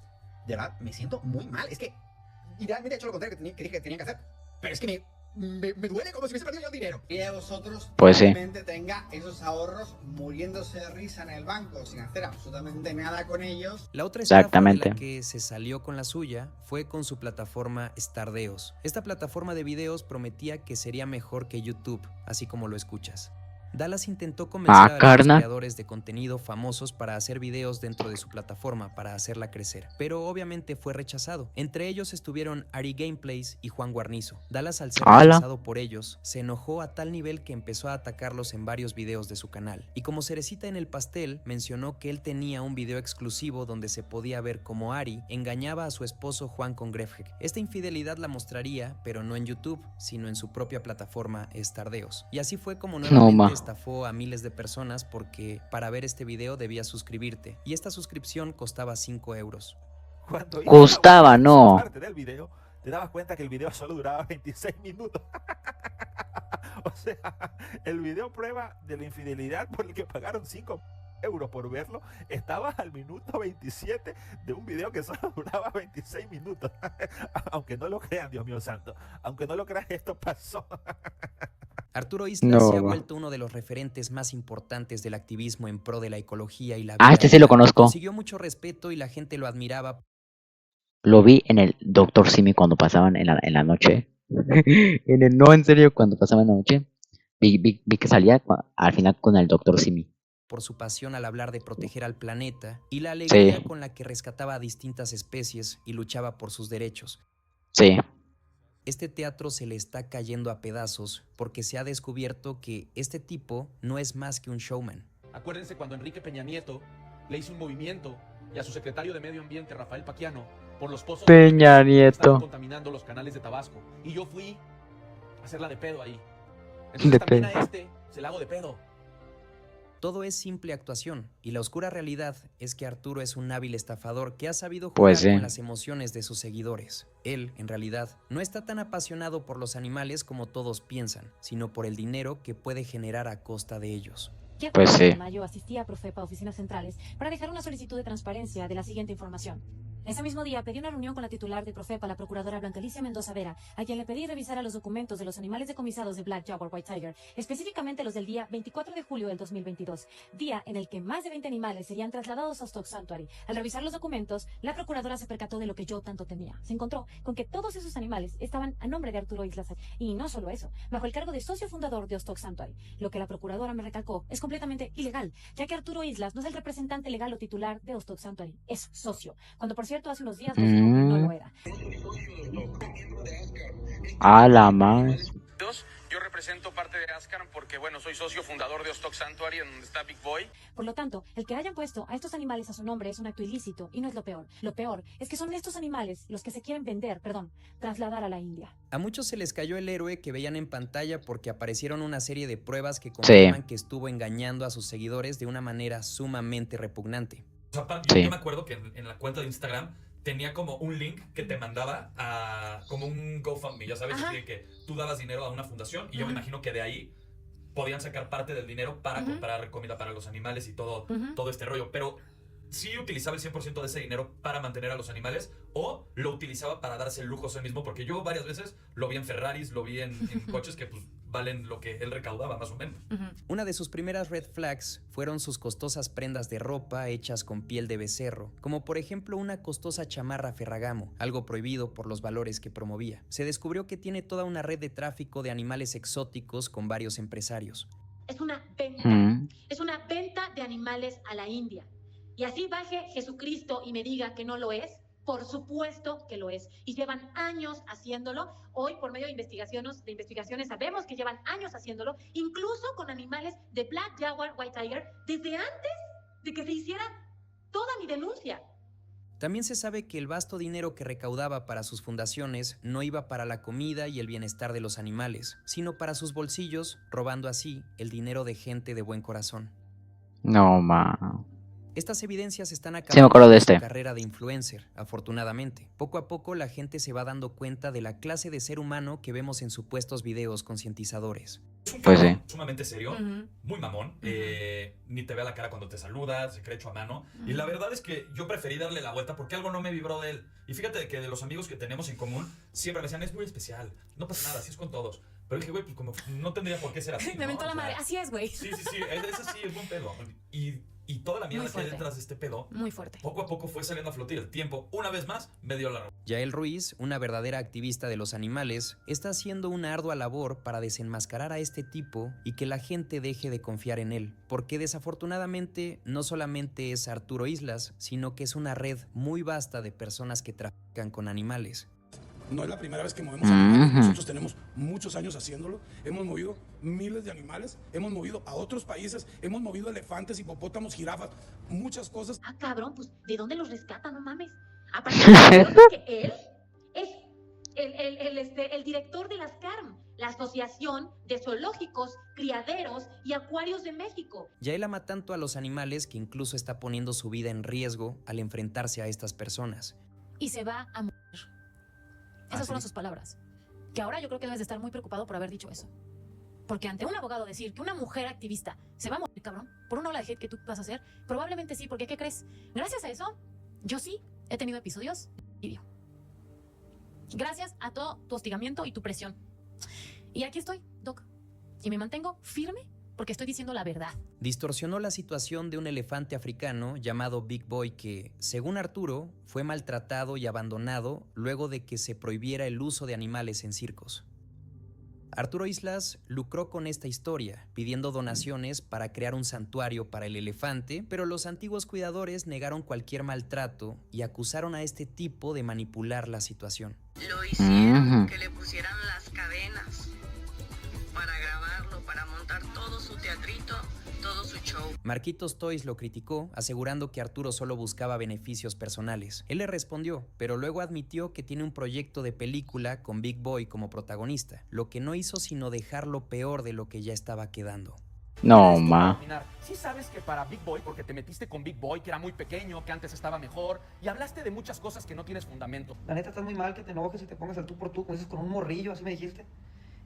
de verdad, me siento muy mal. Es que literalmente he hecho lo contrario que dije que tenía que hacer, pero es que me duele como si hubiese perdido yo el dinero. Y a vosotros Pues sí. probablemente tenga esos ahorros muriéndose de risa en el banco sin hacer absolutamente nada con ellos. La otra estafa de Exactamente. la que se salió con la suya fue con su plataforma Stardeos. Esta plataforma de videos prometía que sería mejor que YouTube, así como lo escuchas. Dallas intentó convencer a los carnal. creadores de contenido famosos para hacer videos dentro de su plataforma para hacerla crecer, pero obviamente fue rechazado. Entre ellos estuvieron Ari Gameplays y Juan Guarnizo. Dallas, al ser ¡Hala! rechazado por ellos, se enojó a tal nivel que empezó a atacarlos en varios videos de su canal. Y como cerecita en el pastel, mencionó que él tenía un video exclusivo donde se podía ver cómo Ari engañaba a su esposo Juan con Grefhek. Esta infidelidad la mostraría, pero no en YouTube, sino en su propia plataforma Stardeos. Y así fue como nuevamente estafó a miles de personas porque para ver este video debías suscribirte y esta suscripción costaba 5 euros. Cuando Costaba, no. parte del video, te dabas cuenta que el video solo duraba 26 minutos. O sea, el video prueba de la infidelidad por el que pagaron 5 euros por verlo, estaba al minuto 27 de un video que solo duraba 26 minutos. Aunque no lo crean, Dios mío santo, aunque no lo crean, esto pasó. Arturo Islas se ha vuelto uno de los referentes más importantes del activismo en pro de la ecología y la vida. Este sí lo conozco. Consiguió mucho respeto y la gente lo admiraba. Lo vi en el Dr. Simi cuando pasaban en la noche. No, en serio, cuando pasaban en la noche. Vi que salía al final con el Dr. Simi. Por su pasión al hablar de proteger al planeta y la alegría con la que rescataba a distintas especies y luchaba por sus derechos. Sí. Este teatro se le está cayendo a pedazos porque se ha descubierto que este tipo no es más que un showman. Acuérdense cuando Enrique Peña Nieto le hizo un movimiento y a su secretario de Medio Ambiente, Rafael Paquiano, por los pozos Peña que Nieto. estaban contaminando los canales de Tabasco. Y yo fui a hacerla de pedo ahí. Entonces De también pedo. a este se la hago de pedo. Todo es simple actuación, y la oscura realidad es que Arturo es un hábil estafador que ha sabido jugar Pues sí. con las emociones de sus seguidores. Él, en realidad, no está tan apasionado por los animales como todos piensan, sino por el dinero que puede generar a costa de ellos. Pues sí. En mayo asistí a Profepa a oficinas centrales para dejar una solicitud de transparencia de la siguiente información. Ese mismo día pedí una reunión con la titular de Profepa, la procuradora Blanca Alicia Mendoza Vera, a quien le pedí revisara los documentos de los animales decomisados de Black Jaguar White Tiger, específicamente los del día 24 de julio del 2022, día en el que más de 20 animales serían trasladados a Stock Sanctuary. Al revisar los documentos, la procuradora se percató de lo que yo tanto temía. Se encontró con que todos esos animales estaban a nombre de Arturo Islas, y no solo eso, bajo el cargo de socio fundador de Stock Sanctuary. Lo que la procuradora me recalcó es completamente ilegal, ya que Arturo Islas no es el representante legal o titular de Stock Sanctuary, es socio, cuando por cierto hace unos días no lo era. A la más. Yo represento parte de Ascar porque, bueno, soy socio fundador de Stock Sanctuary, en donde está Big Boy. Por lo tanto, el que hayan puesto a estos animales a su nombre es un acto ilícito y no es lo peor. Lo peor es que son estos animales los que se quieren trasladar a la India. A muchos se les cayó el héroe que veían en pantalla porque aparecieron una serie de pruebas que confirman que estuvo engañando a sus seguidores de una manera sumamente repugnante. O sea, yo me acuerdo que en la cuenta de Instagram tenía como un link que te mandaba a como un GoFundMe, ya sabes, así de que tú dabas dinero a una fundación y yo me imagino que de ahí podían sacar parte del dinero para comprar comida para los animales y todo este rollo, pero sí utilizaba el 100% de ese dinero para mantener a los animales o lo utilizaba para darse el lujo a sí mismo, porque yo varias veces lo vi en Ferraris, lo vi en coches que pues valen lo que él recaudaba más o menos. Una de sus primeras red flags fueron sus costosas prendas de ropa hechas con piel de becerro, como por ejemplo una costosa chamarra Ferragamo, algo prohibido por los valores que promovía. Se descubrió que tiene toda una red de tráfico de animales exóticos con varios empresarios. Es una venta, es una venta de animales a la India. Y así baje Jesucristo y me diga que no lo es, por supuesto que lo es. Y llevan años haciéndolo. Hoy, por medio de investigaciones sabemos que llevan años haciéndolo, incluso con animales de Black Jaguar White Tiger, desde antes de que se hiciera toda mi denuncia. También se sabe que el vasto dinero que recaudaba para sus fundaciones no iba para la comida y el bienestar de los animales, sino para sus bolsillos, robando así el dinero de gente de buen corazón. No, ma. Estas evidencias están Sí, me acabando acuerdo de con su este. carrera de influencer, afortunadamente. Poco a poco la gente se va dando cuenta de la clase de ser humano que vemos en supuestos videos concientizadores. Es un Pues cabrón sí. sumamente serio, muy mamón, ni te ve a la cara cuando te saluda, se cree hecho a mano. Y la verdad es que yo preferí darle la vuelta porque algo no me vibró de él. Y fíjate que de los amigos que tenemos en común, siempre me decían, es muy especial, no pasa nada, así es con todos. Pero dije, güey, pues como no tendría por qué ser así, Me ¿no? mentó la O sea, madre, así es, güey. Sí, es así, es buen pedo. Y toda la mierda que hay detrás de este pedo, muy fuerte. poco a poco fue saliendo a flotar. El tiempo, una vez más, me dio la razón. Yael Ruiz, una verdadera activista de los animales, está haciendo una ardua labor para desenmascarar a este tipo y que la gente deje de confiar en él, porque desafortunadamente no solamente es Arturo Islas, sino que es una red muy vasta de personas que trafican con animales. No es la primera vez que movemos animales, nosotros tenemos muchos años haciéndolo, hemos movido miles de animales, hemos movido a otros países, hemos movido elefantes, hipopótamos, jirafas, muchas cosas. Ah, cabrón, pues ¿de dónde los rescata? No mames. Aparte de que él es el director de la SCARM, la Asociación de Zoológicos, Criaderos y Acuarios de México. Yael ama tanto a los animales que incluso está poniendo su vida en riesgo al enfrentarse a estas personas. Y se va a morir. Esas fueron sus palabras. Que ahora yo creo que debes de estar muy preocupado por haber dicho eso. Porque ante un abogado decir que una mujer activista se va a morir, cabrón, por una ola de hate que tú vas a hacer, probablemente sí, porque ¿qué crees? Gracias a eso, yo sí he tenido episodios de video. Gracias a todo tu hostigamiento y tu presión. Y aquí estoy, Doc. Y me mantengo firme porque estoy diciendo la verdad. Distorsionó la situación de un elefante africano llamado Big Boy que, según Arturo, fue maltratado y abandonado luego de que se prohibiera el uso de animales en circos. Arturo Islas lucró con esta historia, pidiendo donaciones para crear un santuario para el elefante, pero los antiguos cuidadores negaron cualquier maltrato y acusaron a este tipo de manipular la situación. Lo hicieron que le pusieran las cadenas para grabarlo, para montar todo su teatrito, todo su show. Marquitos Toys lo criticó, asegurando que Arturo solo buscaba beneficios personales. Él le respondió, pero luego admitió que tiene un proyecto de película con Big Boy como protagonista, lo que no hizo sino dejarlo peor de lo que ya estaba quedando. No, ma. Sí sabes que para Big Boy, porque te metiste con Big Boy, que era muy pequeño, que antes estaba mejor, y hablaste de muchas cosas que no tienes fundamento. La neta, estás muy mal que te enojes y te pongas al tú por tú, como dices, con un morrillo, así me dijiste.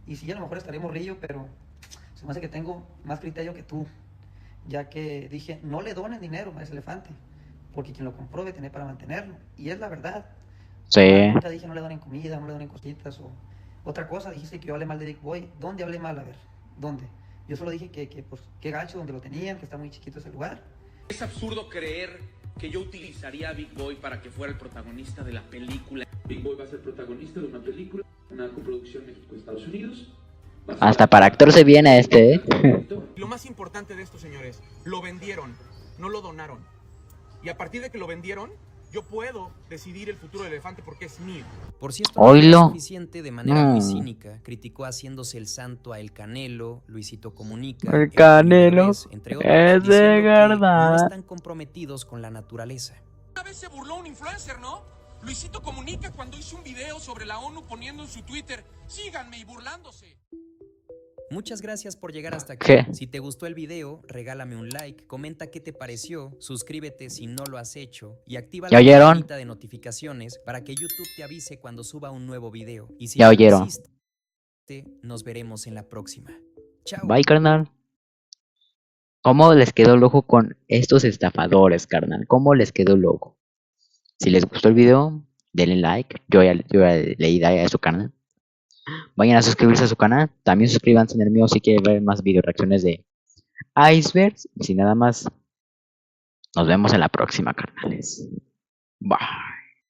Y sí, a lo mejor estaré morrillo, pero se me hace que tengo más criterio que tú. Ya que dije, no le donen dinero a ese elefante, porque quien lo compró debe tener para mantenerlo. Y es la verdad. Sí. Nunca dije, no le donen comida, no le donen cositas o otra cosa. Dijiste que yo hablé mal de Big Boy. ¿Dónde hablé mal? A ver, ¿dónde? Yo solo dije que pues, qué gacho donde lo tenían, que está muy chiquito ese lugar. Es absurdo creer que yo utilizaría a Big Boy para que fuera el protagonista de la película. Big Boy va a ser protagonista de una película, una coproducción México-Estados Unidos. Hasta para actor se viene este, Lo más importante de esto, señores, lo vendieron, no lo donaron. Y a partir de que lo vendieron, yo puedo decidir el futuro del elefante porque es mío. Por si esto no Oílo. es suficiente, de manera muy Mm. cínica, criticó haciéndose el santo a El Canelo, Luisito Comunica, El Canelo Derbez, entre otros, es de diciendo que no verdad. están comprometidos con la naturaleza. Una vez se burló un influencer, ¿no? Luisito Comunica cuando hizo un video sobre la ONU poniendo en su Twitter, síganme y burlándose. Muchas gracias por llegar hasta aquí. ¿Qué? Si te gustó el video, regálame un like, comenta qué te pareció, suscríbete si no lo has hecho y activa ¿Ya la oyeron? campanita de notificaciones para que YouTube te avise cuando suba un nuevo video. Y si ¿Ya lo oyeron? hiciste, nos veremos en la próxima. Chao. Bye, carnal. ¿Cómo les quedó el ojo con estos estafadores, carnal? ¿Cómo les quedó el ojo? Si les gustó el video, denle like. Yo ya le di a su canal. Vayan a suscribirse a su canal. También suscríbanse en el mío si quieren ver más video reacciones de icebergs. Y sin nada más, nos vemos en la próxima, carnales. Bye.